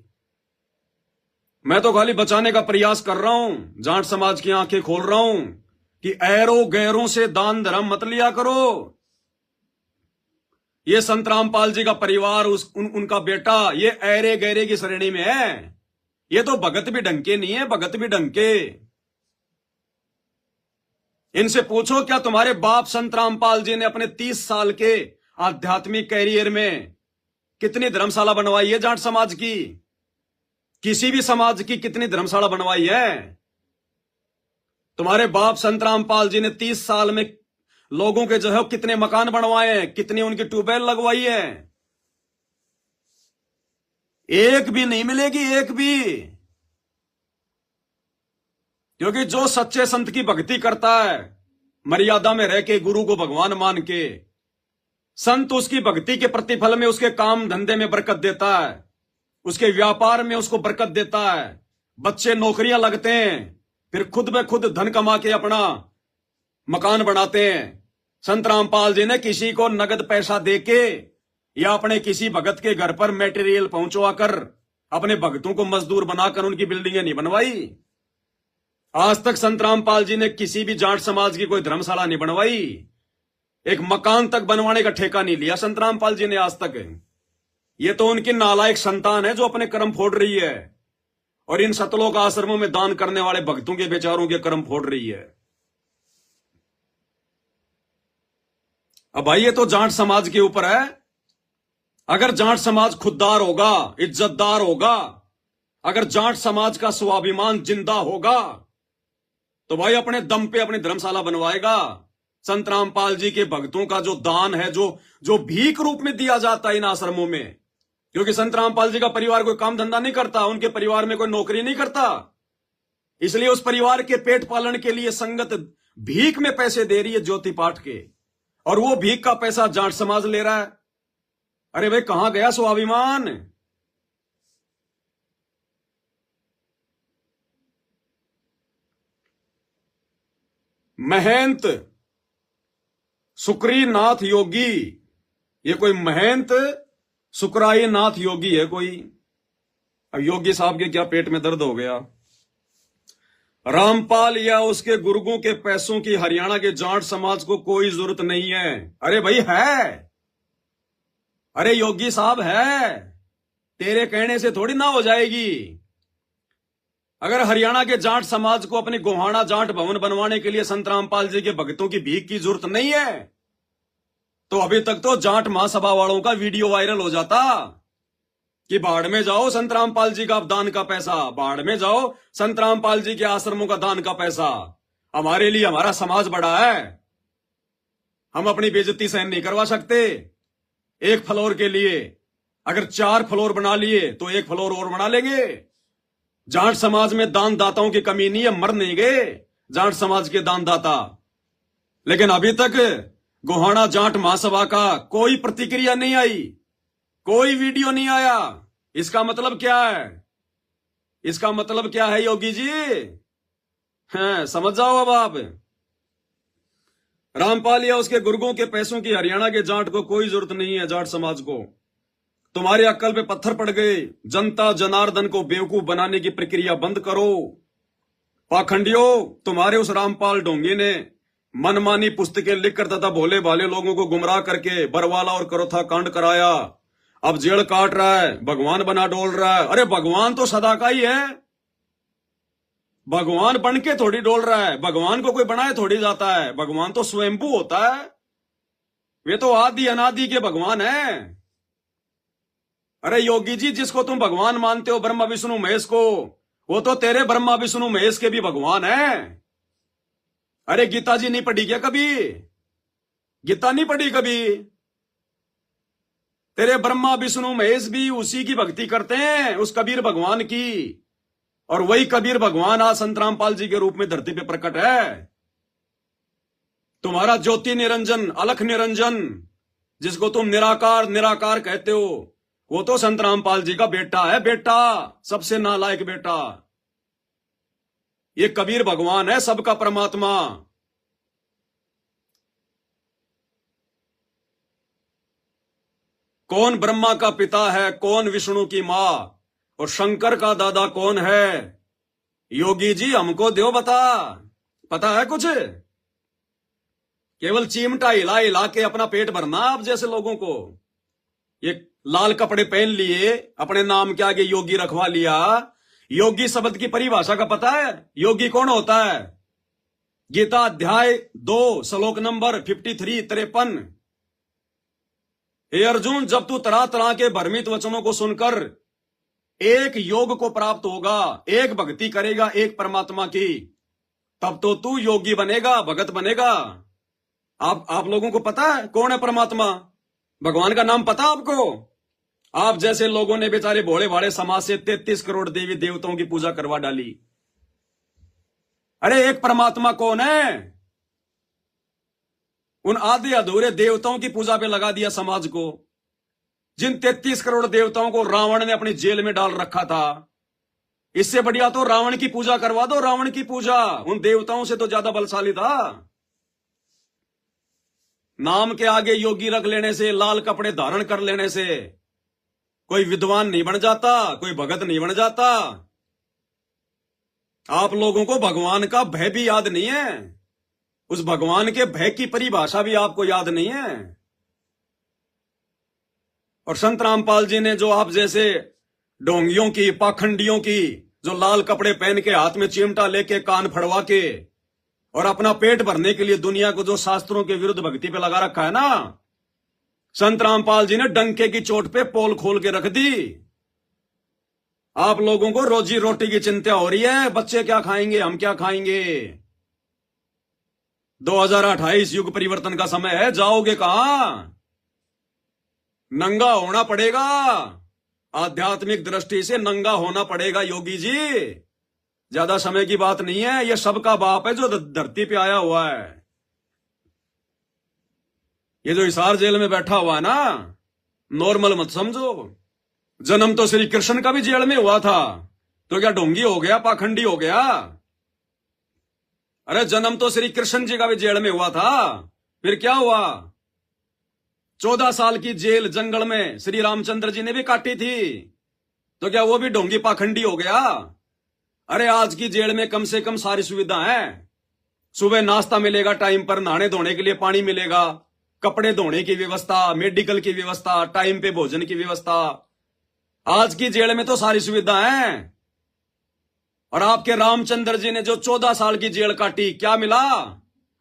मैं तो खाली बचाने का प्रयास कर रहा हूं, जाट समाज की आंखें खोल रहा हूं कि ऐरों गैरों से दान धर्म मत लिया करो। ये संत रामपाल जी का परिवार, उनका बेटा, ये ऐरे गैरे की श्रेणी में है। ये तो भगत भी ढंग के नहीं है, भगत भी ढंग के। इनसे पूछो, क्या तुम्हारे बाप संत रामपाल जी ने अपने 30 साल के आध्यात्मिक कैरियर में कितनी धर्मशाला बनवाई है जाट समाज की? किसी भी समाज की कितनी धर्मशाला बनवाई है? तुम्हारे बाप संत रामपाल जी ने 30 साल में लोगों के जो है कितने मकान बनवाए हैं, कितनी उनकी ट्यूबवेल लगवाई है? एक भी नहीं मिलेगी, एक भी। क्योंकि जो सच्चे संत की भक्ति करता है, मर्यादा में रह के, गुरु को भगवान मान के, संत उसकी भक्ति के प्रतिफल में उसके काम धंधे में बरकत देता है, उसके व्यापार में उसको बरकत देता है। बच्चे नौकरियां लगते हैं, फिर खुद में खुद धन कमा के अपना मकान बनाते हैं। संत रामपाल जी ने किसी को नगद पैसा देके या अपने किसी भगत के घर पर मटेरियल पहुंचवा कर अपने भगतों को मजदूर बनाकर उनकी बिल्डिंगें नहीं बनवाई। आज तक संत रामपाल जी ने किसी भी जाट समाज की कोई धर्मशाला नहीं बनवाई, एक मकान तक बनवाने का ठेका नहीं लिया संत रामपाल जी ने आज तक। ये तो उनकी नालायक संतान है जो अपने कर्म फोड़ रही है, और इन सतलोक आश्रमों में दान करने वाले भक्तों के बेचारों के कर्म फोड़ रही है। अब भाई ये तो जाट समाज के ऊपर है। अगर जाट समाज खुददार होगा, इज्जतदार होगा, अगर जाट समाज का स्वाभिमान जिंदा होगा, तो भाई अपने दम पे अपनी धर्मशाला बनवाएगा। संत रामपाल जी के भक्तों का जो दान है, जो भीख रूप में दिया जाता है इन आश्रमों में, क्योंकि संत रामपाल जी का परिवार कोई काम धंधा नहीं करता, उनके परिवार में कोई नौकरी नहीं करता, इसलिए उस परिवार के पेट पालन के लिए संगत भीख में पैसे दे रही है ज्योति पाठ के, और वो भीख का पैसा जाट समाज ले रहा है। अरे भाई कहां गया स्वाभिमान? महंत सुक्री नाथ योगी, ये कोई महंत सुकराई नाथ योगी है कोई? अब योगी साहब के क्या पेट में दर्द हो गया। रामपाल या उसके गुर्गों के पैसों की हरियाणा के जाट समाज को कोई जरूरत नहीं है। अरे भाई है, अरे योगी साहब है, तेरे कहने से थोड़ी ना हो जाएगी। अगर हरियाणा के जाट समाज को अपनी गोहाना जाट भवन बनवाने के लिए संत रामपाल जी के भक्तों की भीख की जरूरत नहीं है, तो अभी तक तो जाट महासभा वालों का वीडियो वायरल हो जाता कि बाढ़ में जाओ संत रामपाल जी का दान का पैसा, बाढ़ में जाओ संत रामपाल जी के आश्रमों का दान का पैसा। हमारे लिए हमारा समाज बड़ा है, हम अपनी बेइज्जती सहन नहीं करवा सकते। एक फ्लोर के लिए अगर 4 फ्लोर बना लिए तो 1 फ्लोर और बना लेंगे। जाट समाज में दान दाताओं की कमी नहीं है, मर नहीं गए जाट समाज के दान दाता। लेकिन अभी तक गोहाना जाट महासभा का कोई प्रतिक्रिया नहीं आई, कोई वीडियो नहीं आया। इसका मतलब क्या है? इसका मतलब क्या है योगी जी? हैं, समझ जाओ अब आप। रामपाल या उसके गुर्गों के पैसों की हरियाणा के जाट को कोई जरूरत नहीं है। जाट समाज को तुम्हारी अक्ल पे पत्थर पड़ गए। जनता जनार्दन को बेवकूफ बनाने की प्रक्रिया बंद करो। पाखंडियों, तुम्हारे उस रामपाल ढोंगी ने मनमानी पुस्तकें लिखकर तथा भोले भाले लोगों को गुमराह करके बरवाला और करोथा कांड कराया। अब जेल काट रहा है, भगवान बना डोल रहा है। अरे भगवान तो सदा का ही है, भगवान बन के थोड़ी डोल रहा है। भगवान को कोई बनाए थोड़ी जाता है, भगवान तो स्वयंभू होता है। वे तो आदि अनादि के भगवान है। अरे योगी जी, जिसको तुम भगवान मानते हो ब्रह्मा विष्णु महेश को, वो तो तेरे ब्रह्मा विष्णु महेश के भी भगवान है। अरे गीता जी नहीं पढ़ी क्या कभी? गीता नहीं पढ़ी कभी? तेरे ब्रह्मा विष्णु महेश भी उसी की भक्ति करते हैं, उस कबीर भगवान की। और वही कबीर भगवान आज संत रामपाल जी के रूप में धरती पे प्रकट है। तुम्हारा ज्योति निरंजन, अलख निरंजन, जिसको तुम निराकार निराकार कहते हो, वो तो संत रामपाल जी का बेटा है। बेटा, सबसे नालायक बेटा। ये कबीर भगवान है, सबका परमात्मा। कौन ब्रह्मा का पिता है, कौन विष्णु की मां, और शंकर का दादा कौन है? योगी जी हमको दो बता, पता है कुछ? केवल चिमटा हिला हिला के अपना पेट भरना आप जैसे लोगों को। ये लाल कपड़े पहन लिए, अपने नाम के आगे योगी रखवा लिया। योगी शब्द की परिभाषा का पता है? योगी कौन होता है? गीता अध्याय 2 श्लोक नंबर 53-53। हे अर्जुन, जब तू तरह तरह के भ्रमित वचनों को सुनकर एक योग को प्राप्त होगा, एक भक्ति करेगा एक परमात्मा की, तब तो तू योगी बनेगा, भगत बनेगा। आप लोगों को पता है कौन है परमात्मा? भगवान का नाम पता आपको? आप जैसे लोगों ने बेचारे भोले भाले समाज से 33 करोड़ देवी देवताओं की पूजा करवा डाली। अरे एक परमात्मा कौन है? उन आधे अधूरे देवताओं की पूजा पे लगा दिया समाज को। जिन 33 करोड़ देवताओं को रावण ने अपनी जेल में डाल रखा था, इससे बढ़िया तो रावण की पूजा करवा दो। रावण की पूजा उन देवताओं से तो ज्यादा बलशाली था। नाम के आगे योगी रख लेने से, लाल कपड़े धारण कर लेने से कोई विद्वान नहीं बन जाता, कोई भगत नहीं बन जाता। आप लोगों को भगवान का भय भी याद नहीं है। उस भगवान के भय की परिभाषा भी आपको याद नहीं है। और संत रामपाल जी ने जो आप जैसे ढोंगियों की, पाखंडियों की, जो लाल कपड़े पहन के हाथ में चिमटा लेके कान फड़वा के और अपना पेट भरने के लिए दुनिया को जो शास्त्रों के विरुद्ध भक्ति पे लगा रखा है ना, संत रामपाल जी ने डंके की चोट पे पोल खोल के रख दी। आप लोगों को रोजी रोटी की चिंता हो रही है, बच्चे क्या खाएंगे, हम क्या खाएंगे। 2028 युग परिवर्तन का समय है, जाओगे कहां? नंगा होना पड़ेगा, आध्यात्मिक दृष्टि से नंगा होना पड़ेगा योगी जी। ज्यादा समय की बात नहीं है, ये सबका बाप है जो धरती पे आया हुआ है। ये जो हिसार जेल में बैठा हुआ है ना, नॉर्मल मत समझो। जन्म तो श्री कृष्ण का भी जेल में हुआ था, तो क्या ढोंगी हो गया, पाखंडी हो गया? अरे जन्म तो श्री कृष्ण जी का भी जेल में हुआ था, फिर क्या हुआ? 14 साल की जेल जंगल में श्री रामचंद्र जी ने भी काटी थी, तो क्या वो भी ढोंगी पाखंडी हो गया? अरे आज की जेल में कम से कम सारी सुविधा है। सुबह नाश्ता मिलेगा टाइम पर, नहाने धोने के लिए पानी मिलेगा, कपड़े धोने की व्यवस्था, मेडिकल की व्यवस्था, टाइम पे भोजन की व्यवस्था। आज की जेल में तो सारी सुविधा है। और आपके रामचंद्र जी ने जो 14 साल की जेल काटी, क्या मिला?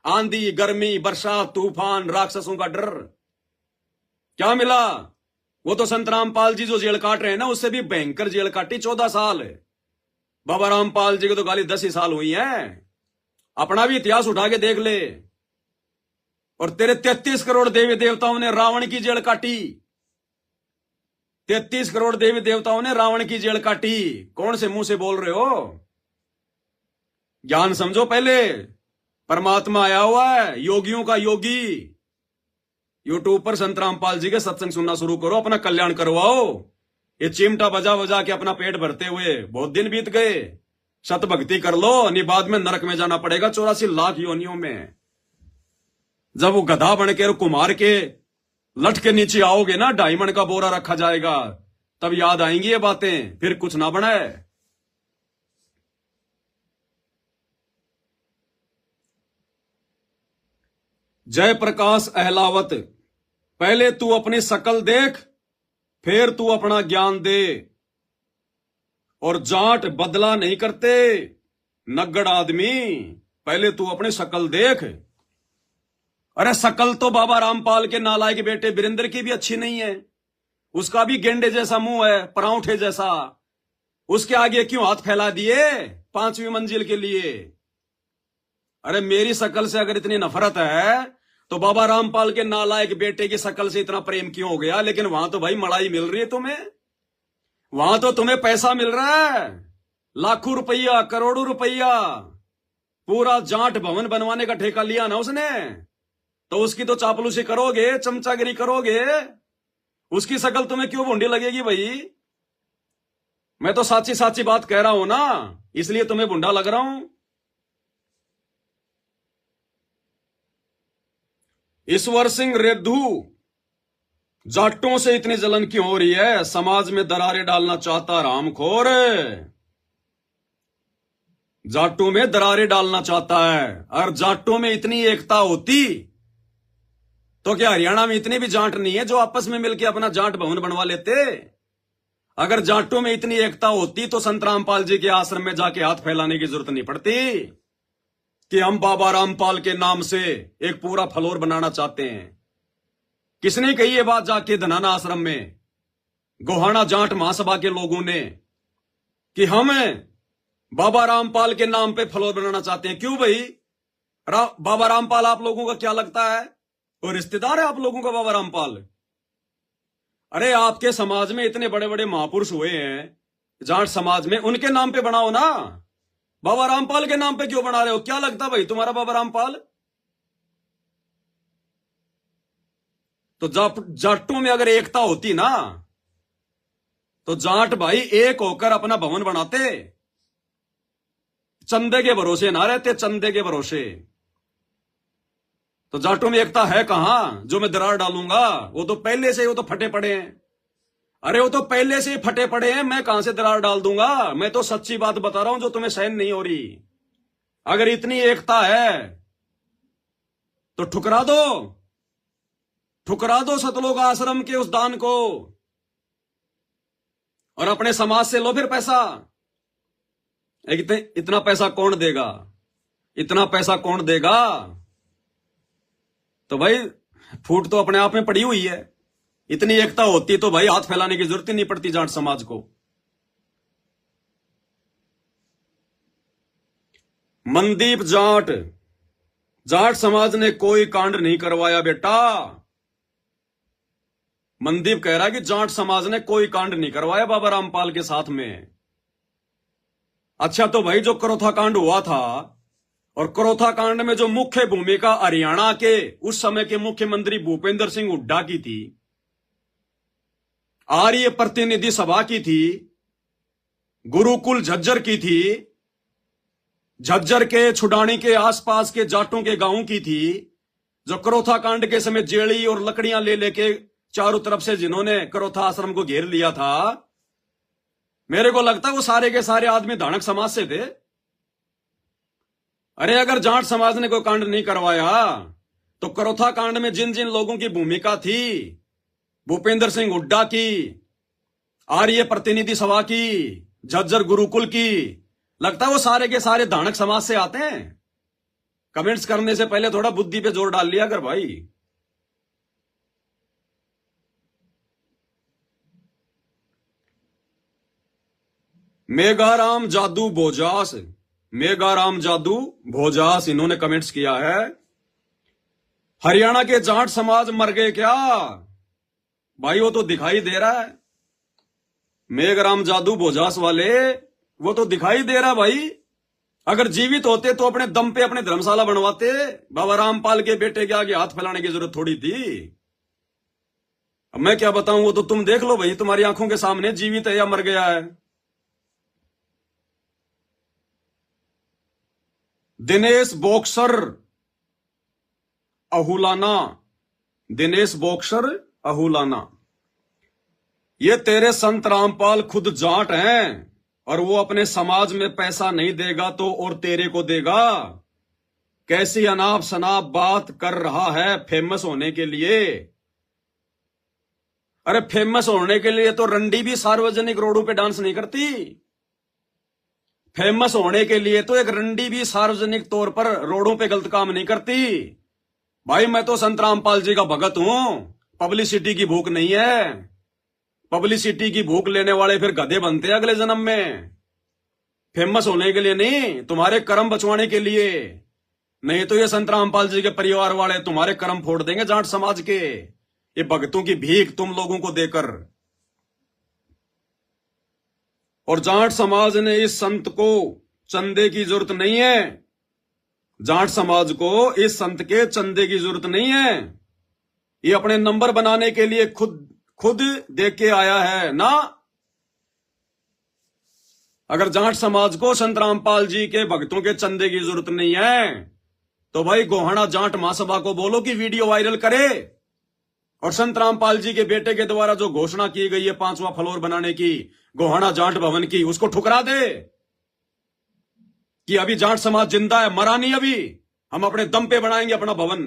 आंधी, गर्मी, बरसात, तूफान, राक्षसों का डर। क्या मिला? वो तो संत रामपाल जी जो जेल काट रहे हैं ना, उससे भी भयंकर जेल काटी 14 साल। बाबा रामपाल जी को तो गाली 10 ही साल हुई है। अपना भी इतिहास उठा के देख ले। और तेरे 33 करोड़ देवी देवताओं ने रावण की जेल काटी। 33 करोड़ देवी देवताओं ने रावण की जेल काटी। कौन से मुंह से बोल रहे हो? ज्ञान समझो पहले। परमात्मा आया हुआ है, योगियों का योगी। यूट्यूब पर संत रामपाल जी के सत्संग सुनना शुरू करो, अपना कल्याण करवाओ। ये चिमटा बजा बजा के अपना पेट भरते हुए बहुत दिन बीत गए। सत भक्ति कर लो, नहीं बाद में नरक में जाना पड़ेगा 84 लाख योनियों में। जब वो गधा बन के और कुमार के लठ के नीचे आओगे ना, डायमंड का बोरा रखा जाएगा, तब याद आएंगी ये बातें, फिर कुछ ना बने। जय प्रकाश अहलावत, पहले तू अपनी शकल देख, फिर तू अपना ज्ञान दे। और जाट बदला नहीं करते नग्गड़ आदमी, पहले तू अपनी शकल देख। अरे शकल तो बाबा रामपाल के नालायक बेटे वीरेंद्र की भी अच्छी नहीं है। उसका भी गेंडे जैसा मुंह है, परांठे जैसा। उसके आगे क्यों हाथ फैला दिए 5वीं मंजिल के लिए? अरे मेरी शकल से अगर इतनी नफरत है, तो बाबा रामपाल के नालायक बेटे की शकल से इतना प्रेम क्यों हो गया? लेकिन वहां तो भाई मलाई मिल रही है तुम्हें, वहां तो तुम्हें पैसा मिल रहा है, लाखों रुपया, करोड़ों रुपया। पूरा जाट भवन बनवाने का ठेका लिया ना उसने, तो उसकी तो चापलूसी करोगे, चमचागिरी करोगे। उसकी शकल तुम्हें क्यों भूंडी लगेगी भाई? मैं तो साची साची बात कह रहा हूं ना, इसलिए तुम्हें भूंडा लग रहा हूं। ईश्वर सिंह रेद्धू, जाटों से इतनी जलन क्यों हो रही है? समाज में दरारें डालना चाहता रामखोर, जाटों में दरारें डालना चाहता है। और जाटों में इतनी एकता होती तो क्या हरियाणा में इतनी भी जाट नहीं है जो आपस में मिलकर अपना जाट भवन बनवा लेते? अगर जाटों में इतनी एकता होती तो संत रामपाल जी के आश्रम में जाके हाथ फैलाने की जरूरत नहीं पड़ती कि हम बाबा रामपाल के नाम से एक पूरा फ्लोर बनाना चाहते हैं। किसने कही ये बात जाके धनाना आश्रम में? गोहाना जाट महासभा के लोगों ने, कि हम बाबा रामपाल के नाम पे फ्लोर बनाना चाहते हैं। क्यों भाई? बाबा रामपाल आप लोगों का क्या लगता है? और रिश्तेदार है आप लोगों का बाबा रामपाल? अरे आपके समाज में इतने बड़े बड़े महापुरुष हुए हैं जाट समाज में, उनके नाम पे बनाओ ना। बाबा रामपाल के नाम पे क्यों बना रहे हो? क्या लगता भाई तुम्हारा बाबा रामपाल? तो जाटों में अगर एकता होती ना तो जाट भाई एक होकर अपना भवन बनाते, चंदे के भरोसे ना रहते, चंदे के भरोसे। तो जाटों में एकता है कहां जो मैं दरार डालूंगा? वो तो पहले से, वो तो फटे पड़े हैं। अरे वो तो पहले से ही फटे पड़े हैं, मैं कहां से दरार डाल दूंगा? मैं तो सच्ची बात बता रहा हूं जो तुम्हें सहन नहीं हो रही। अगर इतनी एकता है तो ठुकरा दो, ठुकरा दो सतलोक आश्रम के उस दान को और अपने समाज से लो फिर पैसा। इतना पैसा कौन देगा? इतना पैसा कौन देगा? तो भाई फूट तो अपने आप में पड़ी हुई है। इतनी एकता होती तो भाई हाथ फैलाने की जरूरत ही नहीं पड़ती जाट समाज को। मनदीप जाट, जाट समाज ने कोई कांड नहीं करवाया बेटा। मनदीप कह रहा है कि जाट समाज ने कोई कांड नहीं करवाया बाबा रामपाल के साथ में। अच्छा तो भाई जो करोथा कांड हुआ था, और करोथा कांड में जो मुख्य भूमिका हरियाणा के उस समय के मुख्यमंत्री भूपेंद्र सिंह हुड्डा की थी, आर्य प्रतिनिधि सभा की थी, गुरुकुल झज्जर की थी, झज्जर के छुडानी के आसपास के जाटों के गांवों की थी, जो करोथा कांड के समय जेड़ी और लकड़ियां ले लेके चारों तरफ से जिन्होंने करोथा आश्रम को घेर लिया था, मेरे को लगता है वो सारे के सारे आदमी धानक समाज से थे। अरे अगर जाट समाज ने कोई कांड नहीं करवाया तो करोथा कांड में जिन जिन लोगों की भूमिका थी, भूपेंद्र सिंह हुड्डा की, आर्य प्रतिनिधि सभा की, झज्जर गुरुकुल की, लगता है वो सारे के सारे धानक समाज से आते हैं। कमेंट्स करने से पहले थोड़ा बुद्धि पे जोर डाल लिया कर भाई। मेघाराम जादू भोजास, मेघाराम जादू भोजास इन्होंने कमेंट्स किया है, हरियाणा के जाट समाज मर गए क्या? भाई वो तो दिखाई दे रहा है। मेघराम जादू भोजास वाले वो तो दिखाई दे रहा भाई। अगर जीवित होते तो अपने दम पे अपने धर्मशाला बनवाते। बाबा रामपाल के बेटे के आगे हाथ फैलाने की जरूरत थोड़ी थी। अब मैं क्या बताऊं, वो तो तुम देख लो भाई, तुम्हारी आंखों के सामने जीवित है या मर गया है। दिनेश बॉक्सर अहुलाना, दिनेश बॉक्सर अहुलाना, ये तेरे संत रामपाल खुद जाट हैं और वो अपने समाज में पैसा नहीं देगा तो और तेरे को देगा। कैसी अनाप शनाप बात कर रहा है फेमस होने के लिए। अरे फेमस होने के लिए तो रंडी भी सार्वजनिक रोडों पे डांस नहीं करती। फेमस होने के लिए तो एक रंडी भी सार्वजनिक तौर पर रोडों पे गलत काम नहीं करती। भाई मैं तो संत रामपाल जी का भगत हूं, पब्लिसिटी की भूख नहीं है। पब्लिसिटी की भूख लेने वाले फिर गधे बनते हैं अगले जन्म में। फेमस होने के लिए नहीं, तुम्हारे कर्म बचवाने के लिए। नहीं तो ये संत रामपाल जी के परिवार वाले तुम्हारे कर्म फोड़ देंगे जाट समाज के, ये भगतों की भीख तुम लोगों को देकर। और जाट समाज ने इस संत को चंदे की जरूरत नहीं है। जाट समाज को इस संत के चंदे की जरूरत नहीं है। ये अपने नंबर बनाने के लिए खुद देख के आया है ना। अगर जाट समाज को संत रामपाल जी के भक्तों के चंदे की जरूरत नहीं है तो भाई गोहाना जाट महासभा को बोलो कि वीडियो वायरल करे और संत रामपाल जी के बेटे के द्वारा जो घोषणा की गई है 5वां फ्लोर बनाने की गोहाना जाट भवन की, उसको ठुकरा दे कि अभी जाट समाज जिंदा है, मरा नहीं अभी, हम अपने दम पे बनाएंगे अपना भवन।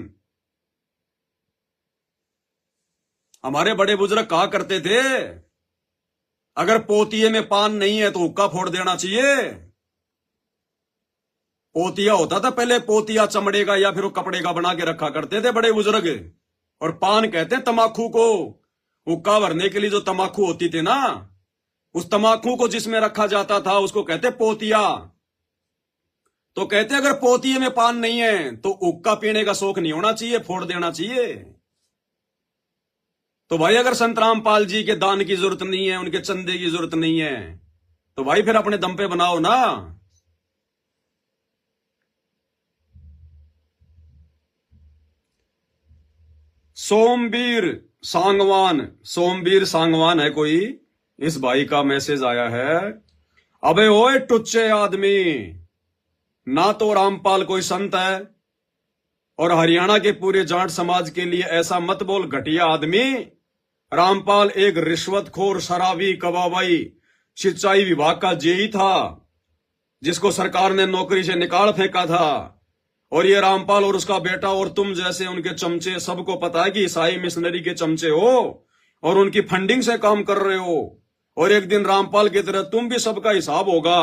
हमारे बड़े बुजुर्ग कहा करते थे अगर पोतिये में पान नहीं है तो हुक्का फोड़ देना चाहिए। पोतिया होता था पहले, पोतिया चमड़े का या फिर वो कपड़े का बना के रखा करते थे बड़े बुजुर्ग। और पान कहते हैं तमाकू को, हुक्का भरने के लिए जो तमाकू होती थी ना, उस तमाकू को जिसमें रखा जाता था उसको कहते पोतिया। तो कहते अगर पोतिये में पान नहीं है तो हुक्का पीने का शौक नहीं होना चाहिए, फोड़ देना चाहिए। तो भाई अगर संत रामपाल जी के दान की जरूरत नहीं है, उनके चंदे की जरूरत नहीं है, तो भाई फिर अपने दम पे बनाओ ना। सोमवीर सोमवीर सांगवान है कोई, इस भाई का मैसेज आया है। अबे ओए टुच्चे आदमी, ना तो रामपाल कोई संत है और हरियाणा के पूरे जाट समाज के लिए ऐसा मत बोल घटिया आदमी। रामपाल एक रिश्वतखोर, शराबी, कबाबाई, सिंचाई विभाग का जेई था जिसको सरकार ने नौकरी से निकाल फेंका था। और ये रामपाल और उसका बेटा और तुम जैसे उनके चमचे, सबको पता है कि ईसाई मिशनरी के चमचे हो और उनकी फंडिंग से काम कर रहे हो। और एक दिन रामपाल की तरह तुम भी सबका हिसाब होगा।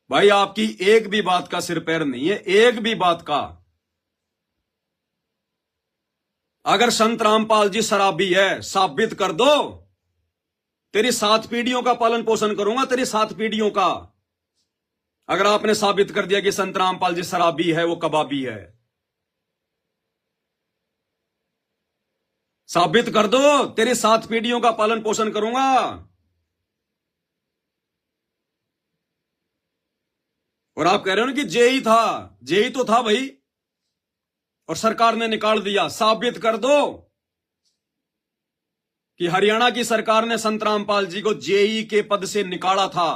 भाई आपकी एक भी बात का सिर पैर नहीं है, एक भी बात का। अगर संत रामपाल जी शराबी है, साबित कर दो। तेरी 7 पीढ़ियों का पालन पोषण करूंगा, तेरी 7 पीढ़ियों का। अगर आपने साबित कर दिया कि संत रामपाल जी शराबी है, वो कबाबी है, साबित कर दो, तेरी 7 पीढ़ियों का पालन पोषण करूंगा। और आप कह रहे हो ना कि जेई था, जेई तो था भाई, और सरकार ने निकाल दिया। साबित कर दो कि हरियाणा की सरकार ने संत रामपाल जी को जेई के पद से निकाला था।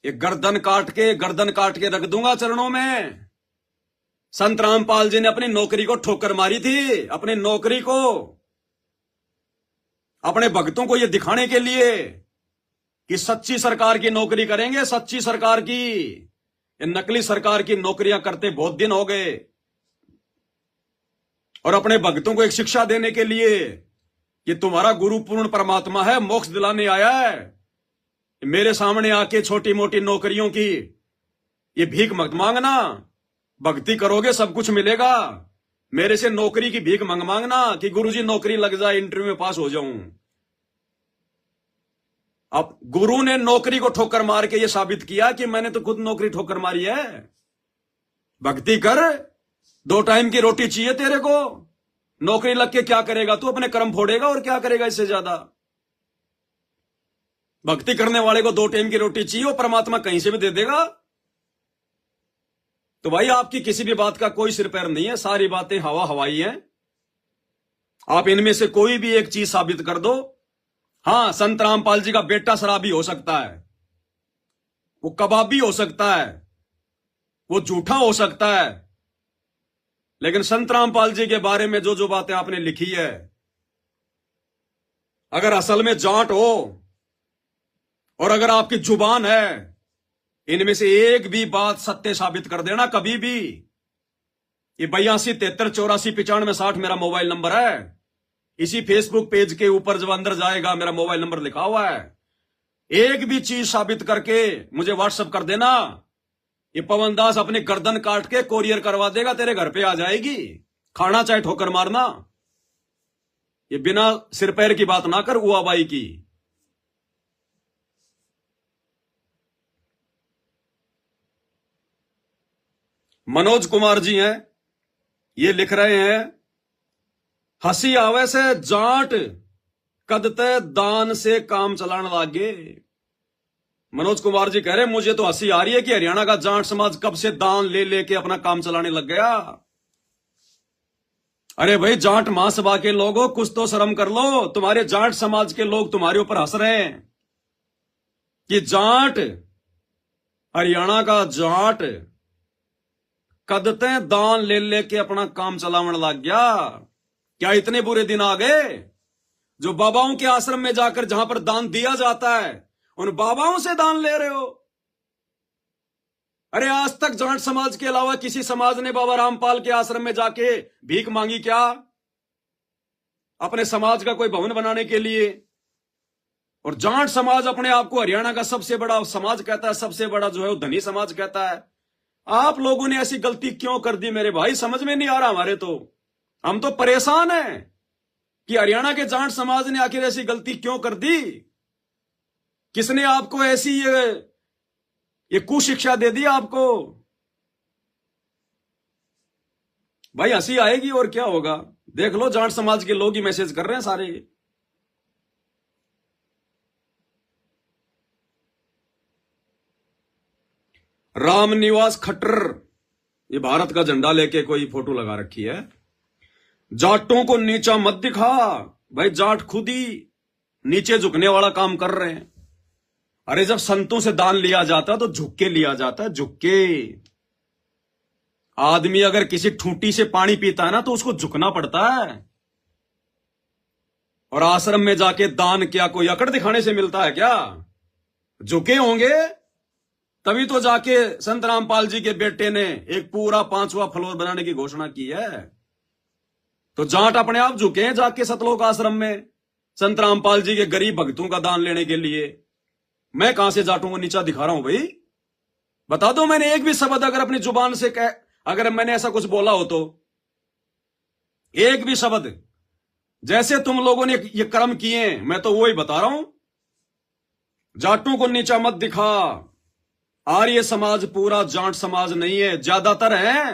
ये गर्दन काट के रख दूंगा चरणों में। संत रामपाल जी ने अपनी नौकरी को ठोकर मारी थी, अपनी नौकरी को, अपने भक्तों को यह दिखाने के लिए कि सच्ची सरकार की नौकरी करेंगे, सच्ची सरकार की। ये नकली सरकार की नौकरियां करते बहुत दिन हो गए। और अपने भक्तों को एक शिक्षा देने के लिए कि तुम्हारा गुरु पूर्ण परमात्मा है, मोक्ष दिलाने आया है। मेरे सामने आके छोटी मोटी नौकरियों की ये भीख मत मांगना। भक्ति करोगे सब कुछ मिलेगा। मेरे से नौकरी की भीख मांगना कि गुरुजी नौकरी लग जाए, इंटरव्यू में पास हो जाऊं। अब गुरु ने नौकरी को ठोकर मार के ये साबित किया कि मैंने तो खुद नौकरी ठोकर मारी है। भक्ति कर, 2 टाइम की रोटी चाहिए तेरे को। नौकरी लग के क्या करेगा तू? अपने कर्म फोड़ेगा और क्या करेगा इससे ज्यादा। भक्ति करने वाले को 2 टाइम की रोटी चाहिए, वो परमात्मा कहीं से भी दे देगा। तो भाई आपकी किसी भी बात का कोई सिर पैर नहीं है, सारी बातें हवा हवाई हैं। आप इनमें से कोई भी एक चीज साबित कर दो। हां, संत रामपाल जी का बेटा शराबी हो सकता है, वो कबाबी हो सकता है, वो झूठा हो सकता है, लेकिन संत रामपाल जी के बारे में जो जो बातें आपने लिखी है, अगर असल में जाट हो और अगर आपकी जुबान है, इनमें से एक भी बात सत्य साबित कर देना कभी भी। ये 82 73 84 95 60 मेरा मोबाइल नंबर है। इसी फेसबुक पेज के ऊपर जब अंदर जाएगा मेरा मोबाइल नंबर लिखा हुआ है। एक भी चीज साबित करके मुझे व्हाट्सएप कर देना। ये पवन दास अपनी गर्दन काट के कोरियर करवा देगा, तेरे घर पे आ जाएगी। खाना चाहे ठोकर मारना। ये बिना सिर पैर की बात ना कर, उआबाई की। मनोज कुमार जी हैं, ये लिख रहे हैं, हंसी आवे से जाट कदते दान से काम चलाने लागे। मनोज कुमार जी कह रहे मुझे तो हंसी आ रही है कि हरियाणा का जाट समाज कब से दान ले लेके अपना काम चलाने लग गया। अरे भाई जाट महासभा के लोगों, कुछ तो शर्म कर लो। तुम्हारे जाट समाज के लोग तुम्हारे ऊपर हंस रहे हैं कि जाट, हरियाणा का जाट कदते दान ले लेके अपना काम चलावन लग गया। क्या इतने बुरे दिन आ गए जो बाबाओं के आश्रम में जाकर जहां पर दान दिया जाता है उन बाबाओं से दान ले रहे हो? अरे आज तक जाट समाज के अलावा किसी समाज ने बाबा रामपाल के आश्रम में जाके भीख मांगी क्या? अपने समाज का कोई भवन बनाने के लिए? और जाट समाज अपने आप को हरियाणा का सबसे बड़ा समाज कहता है, सबसे बड़ा जो है वो धनी समाज कहता है। आप लोगों ने ऐसी गलती क्यों कर दी मेरे भाई? समझ में नहीं आ रहा हमारे तो। हम तो परेशान हैं कि हरियाणा के जाट समाज ने आखिर ऐसी गलती क्यों कर दी। किसने आपको ऐसी ये कुशिक्षा दे दी आपको? भाई हंसी आएगी और क्या होगा। देख लो, जाट समाज के लोग ही मैसेज कर रहे हैं सारे। रामनिवास खट्टर, ये भारत का झंडा लेके कोई फोटो लगा रखी है। जाटों को नीचा मत दिखा। भाई जाट खुद ही नीचे झुकने वाला काम कर रहे हैं। अरे जब संतों से दान लिया जाता है तो झुक के लिया जाता है, झुक के। आदमी अगर किसी ठूंटी से पानी पीता है ना तो उसको झुकना पड़ता है। और आश्रम में जाके दान क्या कोई अकड़ दिखाने से मिलता है क्या? झुके होंगे तभी तो जाके संत रामपाल जी के बेटे ने एक पूरा 5वां फ्लोर बनाने की घोषणा की है। तो जाट अपने आप झुके हैं जाके सतलोक आश्रम में संत रामपाल जी के गरीब भक्तों का दान लेने के लिए। मैं कहां से जाटों को नीचा दिखा रहा हूं भाई? बता दो, मैंने एक भी शब्द अगर अपनी जुबान से अगर मैंने ऐसा कुछ बोला हो तो एक भी शब्द, जैसे तुम लोगों ने ये कर्म किए, मैं तो वो ही बता रहा हूं। जाटों को नीचा मत दिखा। आर्य समाज पूरा जाट समाज नहीं है, ज्यादातर है।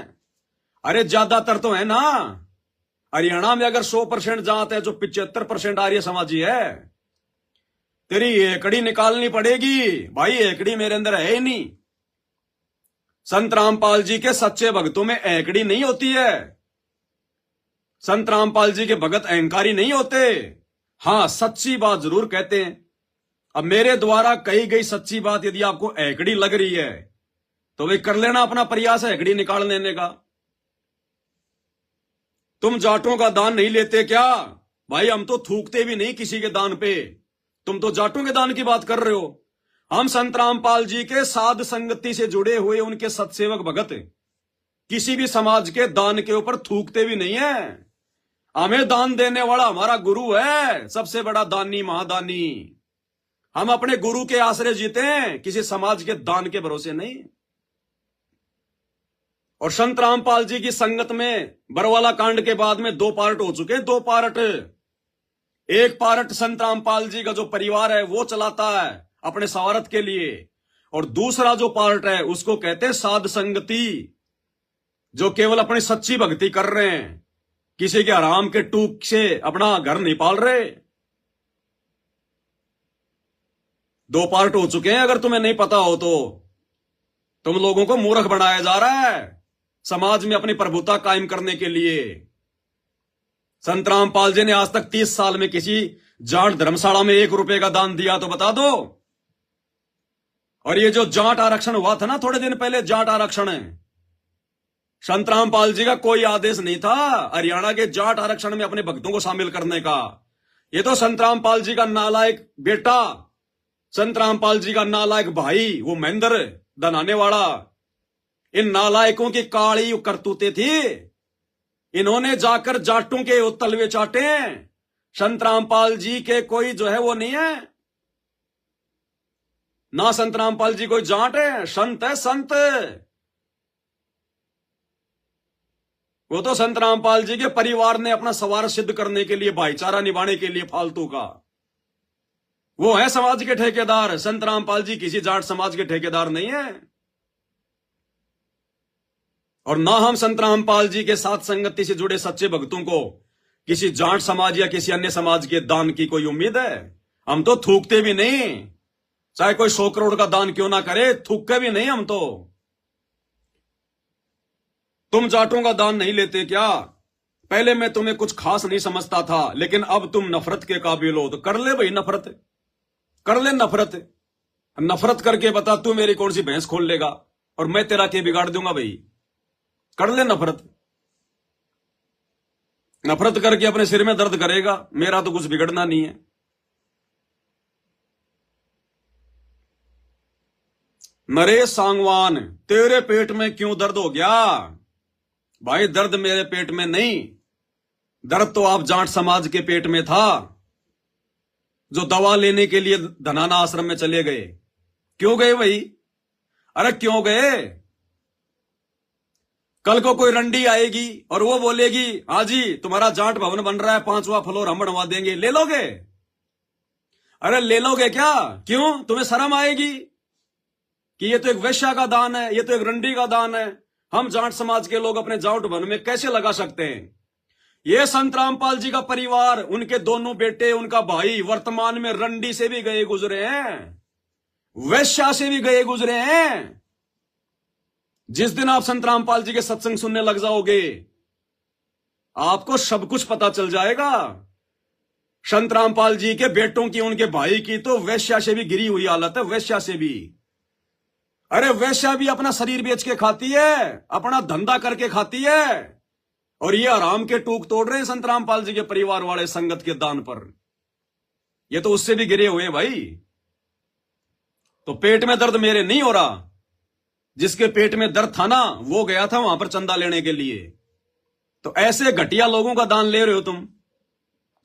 अरे ज्यादातर तो है ना। हरियाणा में अगर 100% जाट है, जो 75% आर्य समाजी है। तेरी एकड़ी निकालनी पड़ेगी भाई। एकड़ी मेरे अंदर है ही नहीं। संत रामपाल जी के सच्चे भक्तों में एकड़ी नहीं होती है। संत रामपाल जी के भगत अहंकारी नहीं होते। हां, सच्ची बात जरूर कहते हैं। अब मेरे द्वारा कही गई सच्ची बात यदि आपको एकड़ी लग रही है तो वे कर लेना अपना प्रयास है एकड़ी निकाल लेने का। तुम जाटों का दान नहीं लेते क्या? भाई हम तो थूकते भी नहीं किसी के दान पे। तुम तो जाटों के दान की बात कर रहे हो। हम संत रामपाल जी के साध संगति से जुड़े हुए उनके सत्सेवक भगत किसी भी समाज के दान के ऊपर थूकते भी नहीं है। हमें दान देने वाला हमारा गुरु है, सबसे बड़ा दानी महादानी। हम अपने गुरु के आश्रय जीते हैं, किसी समाज के दान के भरोसे नहीं। और संत रामपाल जी की संगत में बरवाला कांड के बाद में 2 पार्ट हो चुके, 2 पार्ट। एक पार्ट संत रामपाल जी का जो परिवार है वो चलाता है अपने स्वार्थ के लिए, और दूसरा जो पार्ट है उसको कहते हैं साध संगति, जो केवल अपनी सच्ची भक्ति कर रहे हैं, किसी के आराम के टूक से अपना घर नहीं पाल रहे। 2 पार्ट हो चुके हैं। अगर तुम्हें नहीं पता हो तो तुम लोगों को मूर्ख बनाया जा रहा है समाज में अपनी प्रभुता कायम करने के लिए। संत रामपाल जी ने आज तक 30 साल में किसी जाट धर्मशाला में 1 रुपए का दान दिया तो बता दो। और ये जो जाट आरक्षण हुआ था ना थोड़े दिन पहले, जाट आरक्षण है, संत रामपाल जी का कोई आदेश नहीं था हरियाणा के जाट आरक्षण में अपने भक्तों को शामिल करने का। ये तो संत रामपाल जी का नालायक बेटा, संत रामपाल जी का नालायक भाई, वो महेंद्र दनाने वाला, इन नालायकों की काली करतूतें थी। इन्होंने जाकर जाटों के तलवे चाटे। संत रामपाल जी के कोई जो है वो नहीं है ना। संत रामपाल जी कोई जाट है? संत है, संत। वो तो संत रामपाल जी के परिवार ने अपना स्वार्थ सिद्ध करने के लिए, भाईचारा निभाने के लिए फालतू का, वो है समाज के ठेकेदार। संत रामपाल जी किसी जाट समाज के ठेकेदार नहीं है। और ना हम संत रामपाल जी के साथ संगति से जुड़े सच्चे भक्तों को किसी जाट समाज या किसी अन्य समाज के दान की कोई उम्मीद है। हम तो थूकते भी नहीं, चाहे कोई 100 करोड़ का दान क्यों ना करे, थूकते भी नहीं हम तो। तुम जाटों का दान नहीं लेते क्या? पहले मैं तुम्हें कुछ खास नहीं समझता था, लेकिन अब तुम नफरत के काबिल हो तो कर ले भाई नफरत, कर ले नफरत। नफरत करके बता तू मेरी कौन सी भैंस खोल लेगा और मैं तेरा के बिगाड़ दूंगा भाई। कर ले नफरत। नफरत करके अपने सिर में दर्द करेगा, मेरा तो कुछ बिगड़ना नहीं है। नरेश सांगवान, तेरे पेट में क्यों दर्द हो गया? भाई दर्द मेरे पेट में नहीं, दर्द तो आप जाट समाज के पेट में था, जो दवा लेने के लिए धनाना आश्रम में चले गए। क्यों गए भाई? अरे क्यों गए? कल को कोई रंडी आएगी और वो बोलेगी हाँ जी तुम्हारा जाट भवन बन रहा है, 5वां फ्लोर हम बनवा देंगे, ले लोगे? अरे ले लोगे क्या? क्यों? तुम्हें शर्म आएगी कि ये तो एक वैश्या का दान है, ये तो एक रंडी का दान है, हम जाट समाज के लोग अपने जाट भवन में कैसे लगा सकते हैं? ये संत रामपाल जी का परिवार, उनके दोनों बेटे, उनका भाई वर्तमान में रंडी से भी गए गुजरे हैं, वैश्या से भी गए गुजरे हैं। जिस दिन आप संत रामपाल जी के सत्संग सुनने लग जाओगे, आपको सब कुछ पता चल जाएगा। संत रामपाल जी के बेटों की, उनके भाई की तो वैश्या से भी गिरी हुई हालत है, वैश्या से भी। अरे वैश्या भी अपना शरीर बेच के खाती है, अपना धंधा करके खाती है, और ये आराम के टूक तोड़ रहे हैं संत रामपाल जी के परिवार वाले संगत के दान पर। ये तो उससे भी गिरे हुए हैं भाई। तो पेट में दर्द मेरे नहीं हो रहा, जिसके पेट में दर्द था ना वो गया था वहां पर चंदा लेने के लिए। तो ऐसे घटिया लोगों का दान ले रहे हो तुम,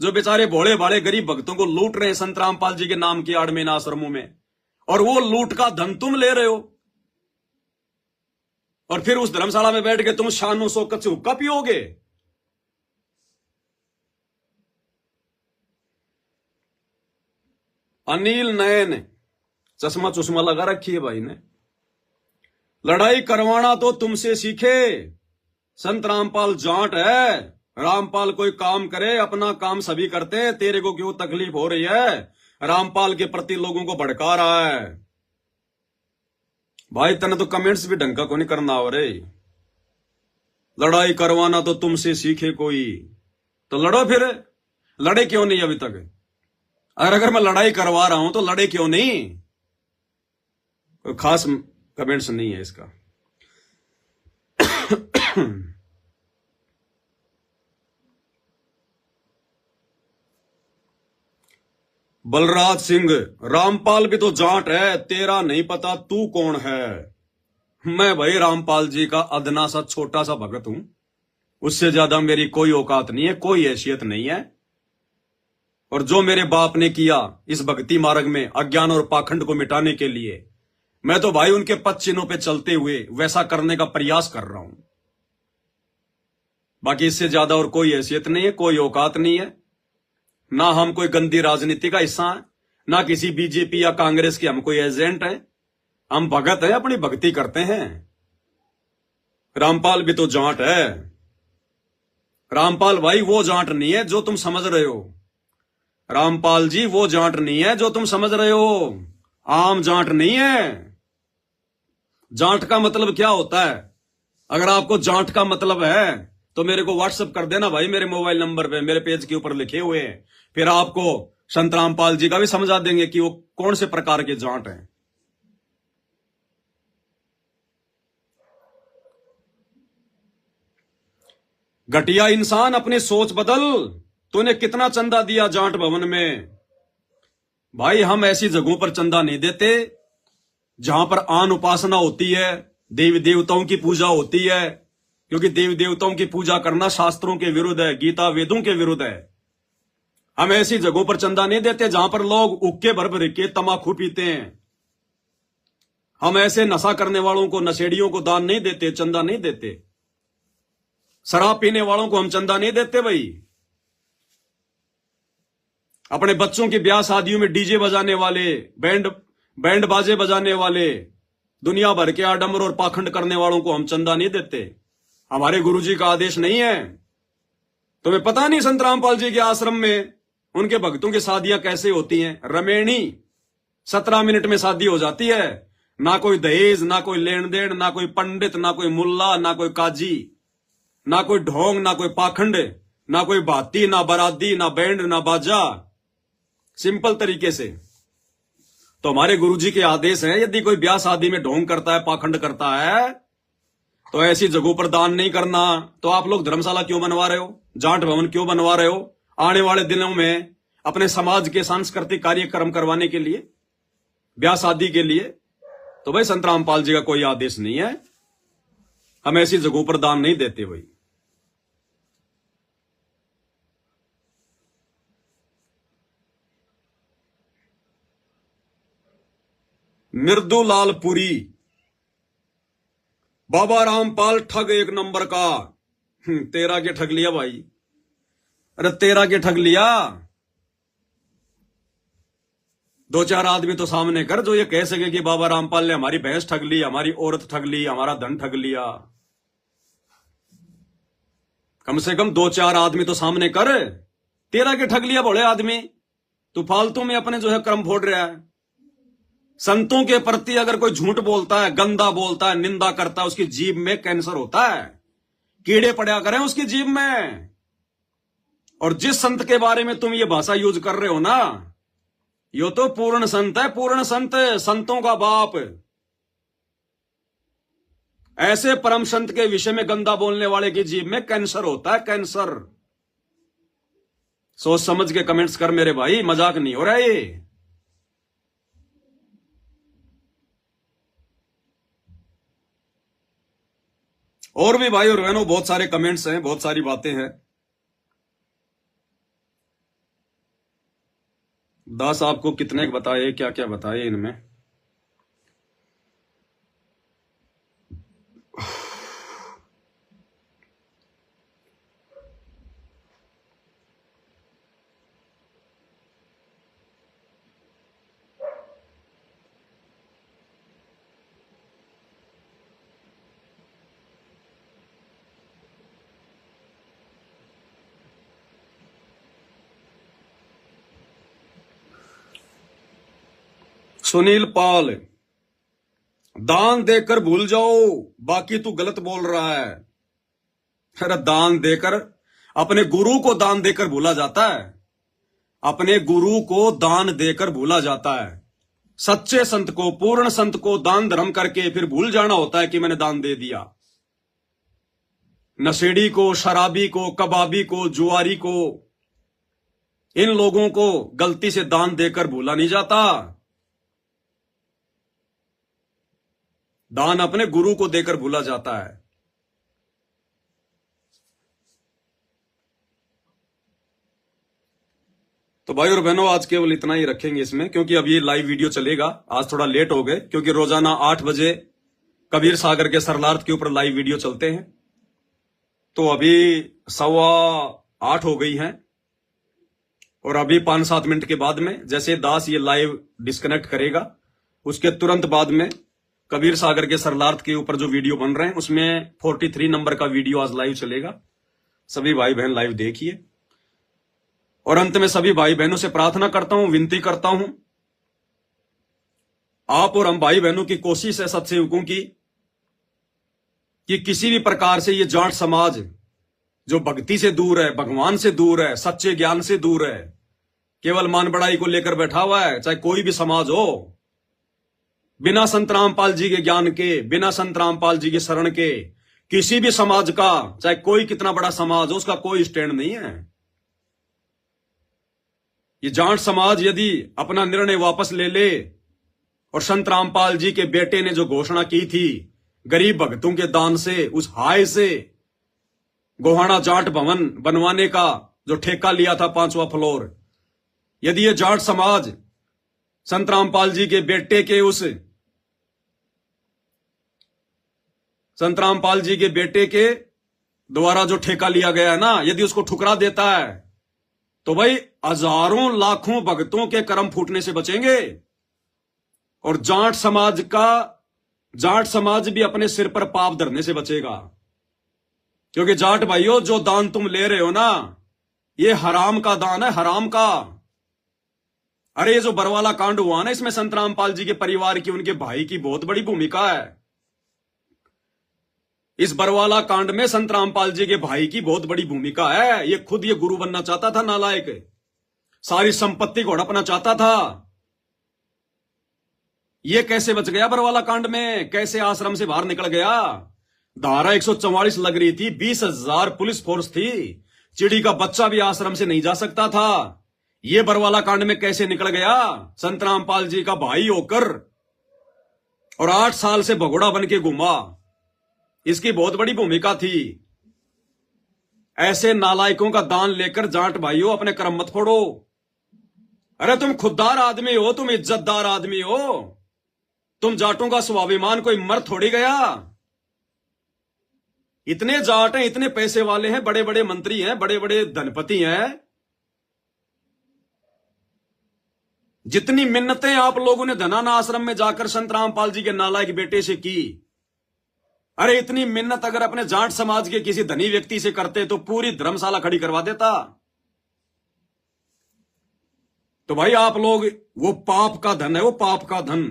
जो बेचारे भोले भाले गरीब भक्तों को लूट रहे हैं संत रामपाल जी के नाम की आड़ में, इन आश्रमों में, और वो लूट का धन तुम ले रहे हो। और फिर उस धर्मशाला में बैठ के तुम शानो शौकत से हुक्का पियोगे। अनिल नयन, चश्मा चुश्मा लगा रखी है भाई ने। लड़ाई करवाना तो तुमसे सीखे, संत रामपाल जाट है। रामपाल कोई काम करे, अपना काम सभी करते हैं, तेरे को क्यों तकलीफ हो रही है? रामपाल के प्रति लोगों को भड़का रहा है। भाई तने तो कमेंट्स भी ढंग का को नहीं करना हो रे। लड़ाई करवाना तो तुमसे सीखे कोई, तो लड़ो फिर। लड़े क्यों नहीं अभी तक? अगर मैं लड़ाई करवा रहा हूं तो लड़े क्यों नहीं? कोई खास कमेंट्स नहीं है इसका। बलराज सिंह, रामपाल भी तो जाट है, तेरा नहीं पता तू कौन है? मैं भाई रामपाल जी का अदना सा छोटा सा भगत हूं, उससे ज्यादा मेरी कोई औकात नहीं है, कोई हैसियत नहीं है। और जो मेरे बाप ने किया इस भक्ति मार्ग में अज्ञान और पाखंड को मिटाने के लिए, मैं तो भाई उनके पद चिन्हों पे चलते हुए वैसा करने का प्रयास कर रहा हूं। बाकी इससे ज्यादा और कोई हैसियत नहीं है, कोई औकात नहीं है। ना हम कोई गंदी राजनीति का हिस्सा है, ना किसी बीजेपी या कांग्रेस के हम कोई एजेंट है। हम भगत है, अपनी भक्ति करते हैं। रामपाल भी तो जाट है। रामपाल भाई वो जाट नहीं है जो तुम समझ रहे हो। रामपाल जी वो जाट नहीं है जो तुम समझ रहे हो। आम जाट नहीं है। जाट का मतलब क्या होता है? अगर आपको जाट का मतलब है तो मेरे को व्हाट्सएप कर देना भाई, मेरे मोबाइल नंबर पे, मेरे पेज के ऊपर लिखे हुए हैं। फिर आपको संत रामपाल जी का भी समझा देंगे कि वो कौन से प्रकार के जाट हैं। घटिया इंसान, अपनी सोच बदल। तूने कितना चंदा दिया जाट भवन में? भाई हम ऐसी जगहों पर चंदा नहीं देते जहां पर आन उपासना होती है, देवी देवताओं की पूजा होती है, क्योंकि देवी देवताओं की पूजा करना शास्त्रों के विरुद्ध है, गीता वेदों के विरुद्ध है। हम ऐसी जगहों पर चंदा नहीं देते जहां पर लोग उक्के भर भर के तमाकू पीते हैं। हम ऐसे नशा करने वालों को, नशेड़ियों को दान नहीं देते, चंदा नहीं देते। शराब पीने वालों को हम चंदा नहीं देते भाई। अपने बच्चों की ब्याह शादियों में डीजे बजाने वाले, बैंड बाजे बजाने वाले, दुनिया भर के आडंबर और पाखंड करने वालों को हम चंदा नहीं देते। हमारे गुरुजी का आदेश नहीं है। तुम्हें पता नहीं संत रामपाल जी के आश्रम में उनके भक्तों की शादियां कैसे होती हैं? रमेणी 17 मिनट में शादी हो जाती है। ना कोई दहेज, ना कोई लेन देन, ना कोई पंडित, ना कोई मुल्ला, ना कोई काजी, ना कोई ढोंग, ना कोई पाखंड, ना कोई भाती, ना बराती, ना बैंड, ना बाजा। सिंपल तरीके से। तो हमारे गुरुजी के आदेश हैं, यदि कोई ब्याह शादी में ढोंग करता है, पाखंड करता है, तो ऐसी जगहों पर दान नहीं करना। तो आप लोग धर्मशाला क्यों बनवा रहे हो? जाट भवन क्यों बनवा रहे हो? आने वाले दिनों में अपने समाज के सांस्कृतिक कार्यक्रम करवाने के लिए, ब्याह शादी के लिए। तो भाई संत रामपाल जी का कोई आदेश नहीं है। हम ऐसी जगहों पर दान नहीं देते भाई। मृदुलाल पुरी, बाबा रामपाल ठग एक नंबर का। तेरा के ठग लिया भाई। अरे तेरा के ठग लिया। 2-4 आदमी तो सामने कर जो ये कह सके कि बाबा रामपाल ने हमारी भैंस ठग ली, हमारी औरत ठग ली, हमारा धन ठग लिया। कम से कम 2-4 आदमी तो सामने कर। तेरा के ठग लिया भोले आदमी, तू फालतू में अपने जो है क्रम फोड़ रहा है। संतों के प्रति अगर कोई झूठ बोलता है, गंदा बोलता है, निंदा करता है, उसकी जीभ में कैंसर होता है, कीड़े पड़ा करें उसकी जीभ में। और जिस संत के बारे में तुम ये भाषा यूज कर रहे हो ना, यो तो पूर्ण संत है, पूर्ण संत, संतों का बाप। ऐसे परम संत के विषय में गंदा बोलने वाले की जीभ में कैंसर होता है, कैंसर। सोच समझ के कमेंट्स कर मेरे भाई, मजाक नहीं हो रहा है ये। और भी भाई और बहनों बहुत सारे कमेंट्स हैं, बहुत सारी बातें हैं। दास आपको कितने बताए, क्या क्या बताए इनमें। सुनील पाल, दान देकर भूल जाओ, बाकी तू गलत बोल रहा है। अरे दान देकर, अपने गुरु को दान देकर भूला जाता है, अपने गुरु को दान देकर भूला जाता है। सच्चे संत को, पूर्ण संत को दान धर्म करके फिर भूल जाना होता है कि मैंने दान दे दिया। नशेड़ी को, शराबी को, कबाबी को, जुआरी को, इन लोगों को गलती से दान देकर भूला नहीं जाता। दान अपने गुरु को देकर भूला जाता है। तो भाई और बहनों आज केवल इतना ही रखेंगे इसमें, क्योंकि अब ये लाइव वीडियो चलेगा। आज थोड़ा लेट हो गए क्योंकि रोजाना 8 बजे कबीर सागर के सरलार्थ के ऊपर लाइव वीडियो चलते हैं। तो अभी 7:15 हो गई हैं और अभी 5-7 मिनट के बाद में जैसे दास ये लाइव डिस्कनेक्ट करेगा, उसके तुरंत बाद में कबीर सागर के सरलार्थ के ऊपर जो वीडियो बन रहे हैं उसमें 43 नंबर का वीडियो आज लाइव चलेगा। सभी भाई बहन लाइव देखिए। और अंत में सभी भाई बहनों से प्रार्थना करता हूं, विनती करता हूं, आप और हम भाई बहनों की कोशिश है सत्सेवकों की कि किसी भी प्रकार से ये जाट समाज जो भक्ति से दूर है, भगवान से दूर है, सच्चे ज्ञान से दूर है, केवल मान बढ़ाई को लेकर बैठा हुआ है, चाहे कोई भी समाज हो, बिना संत रामपाल जी के ज्ञान के, बिना संत रामपाल जी के शरण के किसी भी समाज का, चाहे कोई कितना बड़ा समाज हो, उसका कोई स्टैंड नहीं है। ये जाट समाज यदि अपना निर्णय वापस ले ले और संत रामपाल जी के बेटे ने जो घोषणा की थी गरीब भक्तों के दान से, उस हाय से गोहाना जाट भवन बनवाने का जो ठेका लिया था 5वां फ्लोर, यदि ये जाट समाज संत रामपाल जी के बेटे के उस संत रामपाल जी के बेटे के द्वारा जो ठेका लिया गया है ना, यदि उसको ठुकरा देता है तो भाई हजारों लाखों भक्तों के कर्म फूटने से बचेंगे और जाट समाज भी अपने सिर पर पाप धरने से बचेगा। क्योंकि जाट भाइयों, जो दान तुम ले रहे हो ना, ये हराम का दान है, हराम का। अरे ये जो बरवाला कांड हुआ ना, इसमें संत रामपाल जी के परिवार की, उनके भाई की बहुत बड़ी भूमिका है। इस बरवाला कांड में संत रामपाल जी के भाई की बहुत बड़ी भूमिका है। ये खुद ये गुरु बनना चाहता था, नालायक, सारी संपत्ति को हड़पना चाहता था। ये कैसे बच गया बरवाला कांड में, कैसे आश्रम से बाहर निकल गया? धारा 144 लग रही थी, 20,000 पुलिस फोर्स थी, चिड़ी का बच्चा भी आश्रम से नहीं जा सकता था। ये बरवाला कांड में कैसे निकल गया? संत रामपाल जी का भाई होकर और 8 साल से भगोड़ा बन के घूमा, इसकी बहुत बड़ी भूमिका थी। ऐसे नालायकों का दान लेकर जाट भाइयों अपने कर्म मत फोड़ो। अरे तुम खुददार आदमी हो, तुम इज्जतदार आदमी हो, तुम जाटों का स्वाभिमान कोई मर थोड़ी गया। इतने जाट हैं, इतने पैसे वाले हैं, बड़े बड़े मंत्री हैं, बड़े बड़े धनपति हैं, जितनी मिन्नतें आप लोगों ने धनाना आश्रम में जाकर संत रामपाल जी के नालायक बेटे से की, अरे इतनी मिन्नत अगर अपने जाट समाज के किसी धनी व्यक्ति से करते तो पूरी धर्मशाला खड़ी करवा देता। तो भाई आप लोग, वो पाप का धन है, वो पाप का धन।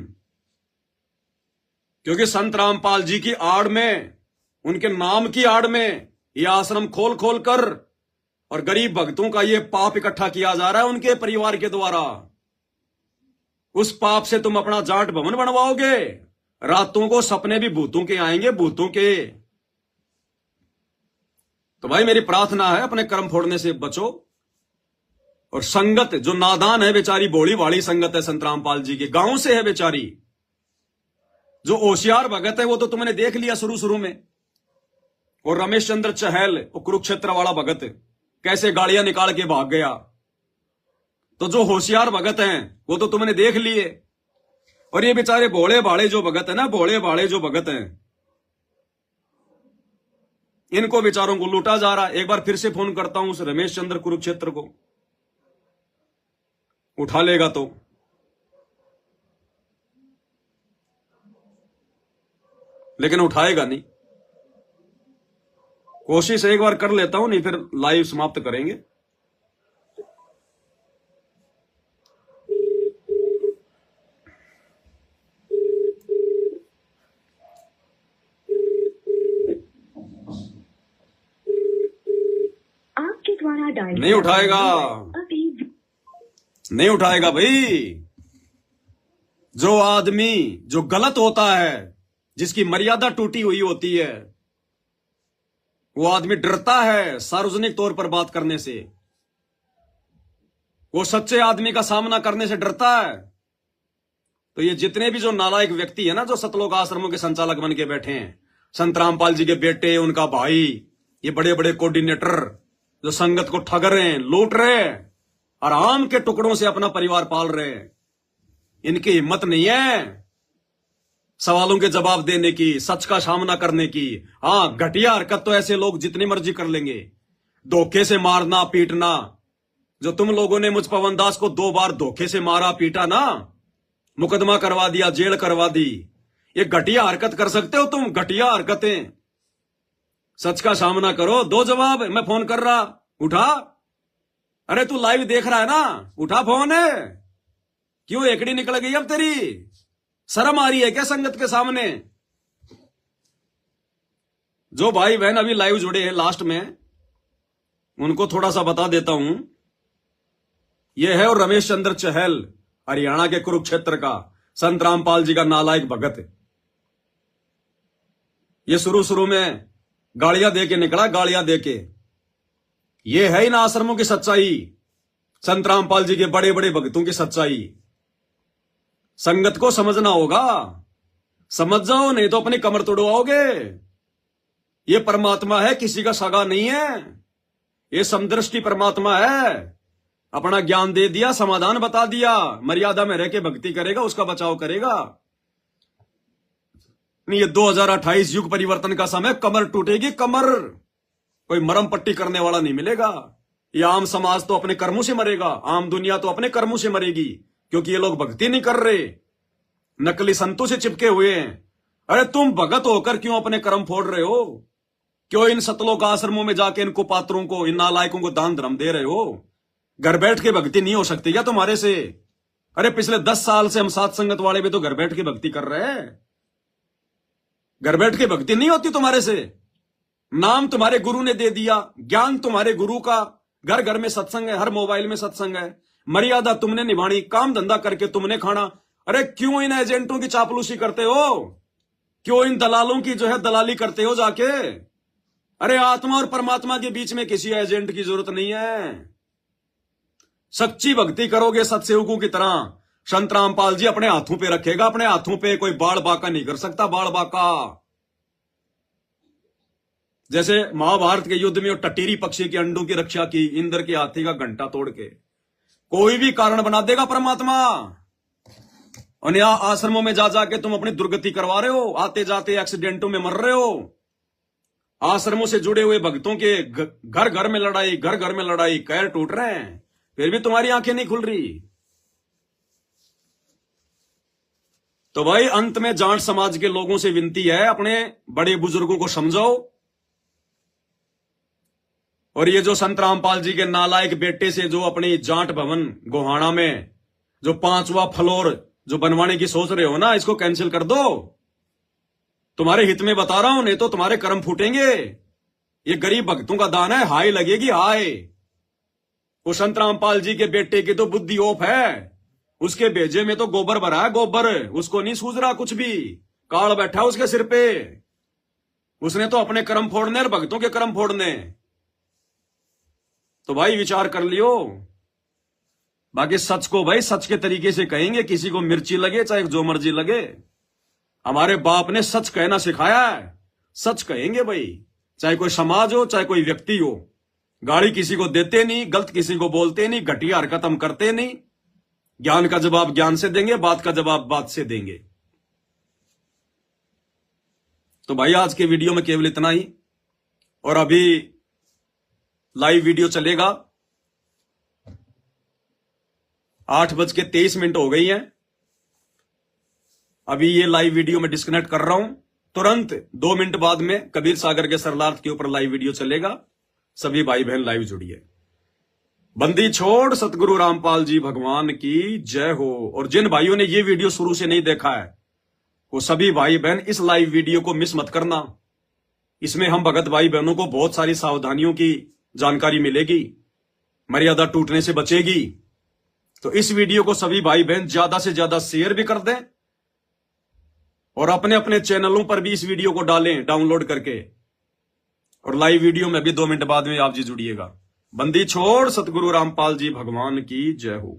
क्योंकि संत रामपाल जी की आड़ में, उनके नाम की आड़ में ये आश्रम खोल खोल कर और गरीब भक्तों का ये पाप इकट्ठा किया जा रहा है उनके परिवार के द्वारा। उस पाप से तुम अपना जाट भवन बनवाओगे। रातों को सपने भी भूतों के आएंगे, भूतों के। तो भाई मेरी प्रार्थना है, अपने कर्म फोड़ने से बचो। और संगत जो नादान है बेचारी, भोली भाली संगत है संत रामपाल जी के, गांव से है बेचारी। जो होशियार भगत है वो तो तुमने देख लिया शुरू शुरू में। और रमेश चंद्र चहल, वो कुरुक्षेत्र वाला भगत, कैसे गाड़ियां निकाल के भाग गया। तो जो होशियार भगत हैं वो तो तुमने देख लिए। और ये बेचारे भोले भाले जो भगत है ना, भोले भाले जो भगत हैं, इनको बेचारों को लूटा जा रहा है। एक बार फिर से फोन करता हूं उस रमेश चंद्र कुरुक्षेत्र को, उठा लेगा तो। लेकिन उठाएगा नहीं। कोशिश एक बार कर लेता हूं, नहीं फिर लाइव समाप्त करेंगे। आपके द्वारा डायल नहीं उठाएगा, अभी नहीं उठाएगा भाई। जो आदमी जो गलत होता है, जिसकी मर्यादा टूटी हुई होती है, वो आदमी डरता है सार्वजनिक तौर पर बात करने से। वो सच्चे आदमी का सामना करने से डरता है। तो ये जितने भी जो नालायक व्यक्ति है ना, जो सतलोक आश्रमों के संचालक बन के बैठे हैं, संत रामपाल जी के बेटे, उनका भाई, ये बड़े बड़े कोऑर्डिनेटर जो संगत को ठग रहे हैं, लूट रहे हैं, आराम के टुकड़ों से अपना परिवार पाल रहे हैं, इनकी हिम्मत नहीं है सवालों के जवाब देने की, सच का सामना करने की। हाँ, घटिया हरकत तो ऐसे लोग जितनी मर्जी कर लेंगे। धोखे से मारना पीटना, जो तुम लोगों ने मुझ पवन दास को 2 बार धोखे से मारा पीटा ना, मुकदमा करवा दिया, जेल करवा दी, ये घटिया हरकत कर सकते हो तुम? घटिया हरकतें। सच का सामना करो, दो जवाब। मैं फोन कर रहा, उठा। अरे तू लाइव देख रहा है ना, उठा फोन है। क्यों एकड़ी निकल गई अब तेरी? शर्म आ रही है क्या संगत के सामने? जो भाई बहन अभी लाइव जुड़े हैं लास्ट में, उनको थोड़ा सा बता देता हूं। यह है और रमेश चंद्र चहल, हरियाणा के कुरुक्षेत्र का संत रामपाल जी का नालायक भगत। ये शुरू शुरू में गालियां दे के निकला, गालियां दे के। ये है इन आश्रमों की सच्चाई, संत रामपाल जी के बड़े बड़े भक्तों की सच्चाई। संगत को समझना होगा, समझ जाओ, नहीं तो अपनी कमर तोड़वाओगे। ये परमात्मा है, किसी का सगा नहीं है। ये समदृष्टि परमात्मा है। अपना ज्ञान दे दिया, समाधान बता दिया, मर्यादा में रह के भक्ति करेगा, उसका बचाव करेगा। नहीं, ये 2028 युग परिवर्तन का समय, कमर टूटेगी कमर, कोई मरम पट्टी करने वाला नहीं मिलेगा। ये आम समाज तो अपने कर्मों से मरेगा, आम दुनिया तो अपने कर्मों से मरेगी, क्योंकि ये लोग भक्ति नहीं कर रहे, नकली संतों से चिपके हुए हैं। अरे तुम भगत होकर क्यों अपने कर्म फोड़ रहे हो? क्यों इन सतलोक आश्रमों में जाके इन कुपात्रों को, इन नालायकों को दान धर्म दे रहे हो? घर बैठ के भक्ति नहीं हो सकती क्या तुम्हारे से? अरे पिछले 10 साल से हम साथ संगत वाले भी तो घर बैठ के भक्ति कर रहे हैं। घर बैठ के भक्ति नहीं होती तुम्हारे से। नाम तुम्हारे गुरु ने दे दिया, ज्ञान तुम्हारे गुरु का, घर घर में सत्संग है, हर मोबाइल में सत्संग है, मर्यादा तुमने निभानी, काम धंधा करके तुमने खाना। अरे क्यों इन एजेंटों की चापलूसी करते हो? क्यों इन दलालों की जो है दलाली करते हो जाके? अरे आत्मा और परमात्मा के बीच में किसी एजेंट की जरूरत नहीं है। सच्ची भक्ति करोगे सत्सेवकों की तरह, संत रामपाल जी अपने हाथों पे रखेगा, अपने हाथों पे। कोई बाल बाका नहीं कर सकता, बाल बाका। जैसे महाभारत के युद्ध में टटीरी पक्षी के अंडों की रक्षा की, इंद्र के हाथी का घंटा तोड़ के, कोई भी कारण बना देगा परमात्मा। और यहां आश्रमों में जा जाके तुम अपनी दुर्गति करवा रहे हो, आते जाते एक्सीडेंटों में मर रहे हो। आश्रमों से जुड़े हुए भक्तों के घर घर में लड़ाई, घर घर में लड़ाई, पैर टूट रहे हैं, फिर भी तुम्हारी आंखें नहीं खुल रही। तो भाई अंत में जाट समाज के लोगों से विनती है, अपने बड़े बुजुर्गों को समझाओ। और ये जो संत रामपाल जी के नालायक बेटे से जो अपनी जाट भवन गोहाना में जो 5वां फ्लोर जो बनवाने की सोच रहे हो ना, इसको कैंसिल कर दो। तुम्हारे हित में बता रहा हूं, नहीं तो तुम्हारे कर्म फूटेंगे। ये गरीब भक्तों का दान है, हाय लगेगी हाय। वो संत रामपाल जी के बेटे की तो बुद्धि ओफ है, उसके भेजे में तो गोबर भरा है, गोबर। उसको नहीं सूझ रहा कुछ भी, काल बैठा उसके सिर पे। उसने तो अपने कर्म फोड़ने और भक्तों के कर्म फोड़ने। तो भाई विचार कर लियो। बाकी सच को भाई सच के तरीके से कहेंगे, किसी को मिर्ची लगे चाहे जो मर्जी लगे। हमारे बाप ने सच कहना सिखाया है, सच कहेंगे भाई, चाहे कोई समाज हो चाहे कोई व्यक्ति हो। गाली किसी को देते नहीं, गलत किसी को बोलते नहीं, घटिया हरकत हम करते नहीं। ज्ञान का जवाब ज्ञान से देंगे, बात का जवाब बात से देंगे। तो भाई आज के वीडियो में केवल इतना ही। और अभी लाइव वीडियो चलेगा, 8:23 हो गई है। अभी ये लाइव वीडियो में डिस्कनेक्ट कर रहा हूं, तुरंत 2 मिनट बाद में कबीर सागर के सरलार्थ के ऊपर लाइव वीडियो चलेगा। सभी भाई बहन लाइव जुड़िए। बंदी छोड़ सतगुरु रामपाल जी भगवान की जय हो। और जिन भाइयों ने ये वीडियो शुरू से नहीं देखा है, वो सभी भाई बहन इस लाइव वीडियो को मिस मत करना। इसमें हम भगत भाई बहनों को बहुत सारी सावधानियों की जानकारी मिलेगी, मर्यादा टूटने से बचेगी। तो इस वीडियो को सभी भाई बहन ज्यादा से ज्यादा शेयर भी कर दें और अपने अपने चैनलों पर भी इस वीडियो को डालें डाउनलोड करके। और लाइव वीडियो में भी 2 मिनट बाद में आप जी जुड़िएगा। बंदी छोड़ सतगुरु रामपाल जी भगवान की जय हो।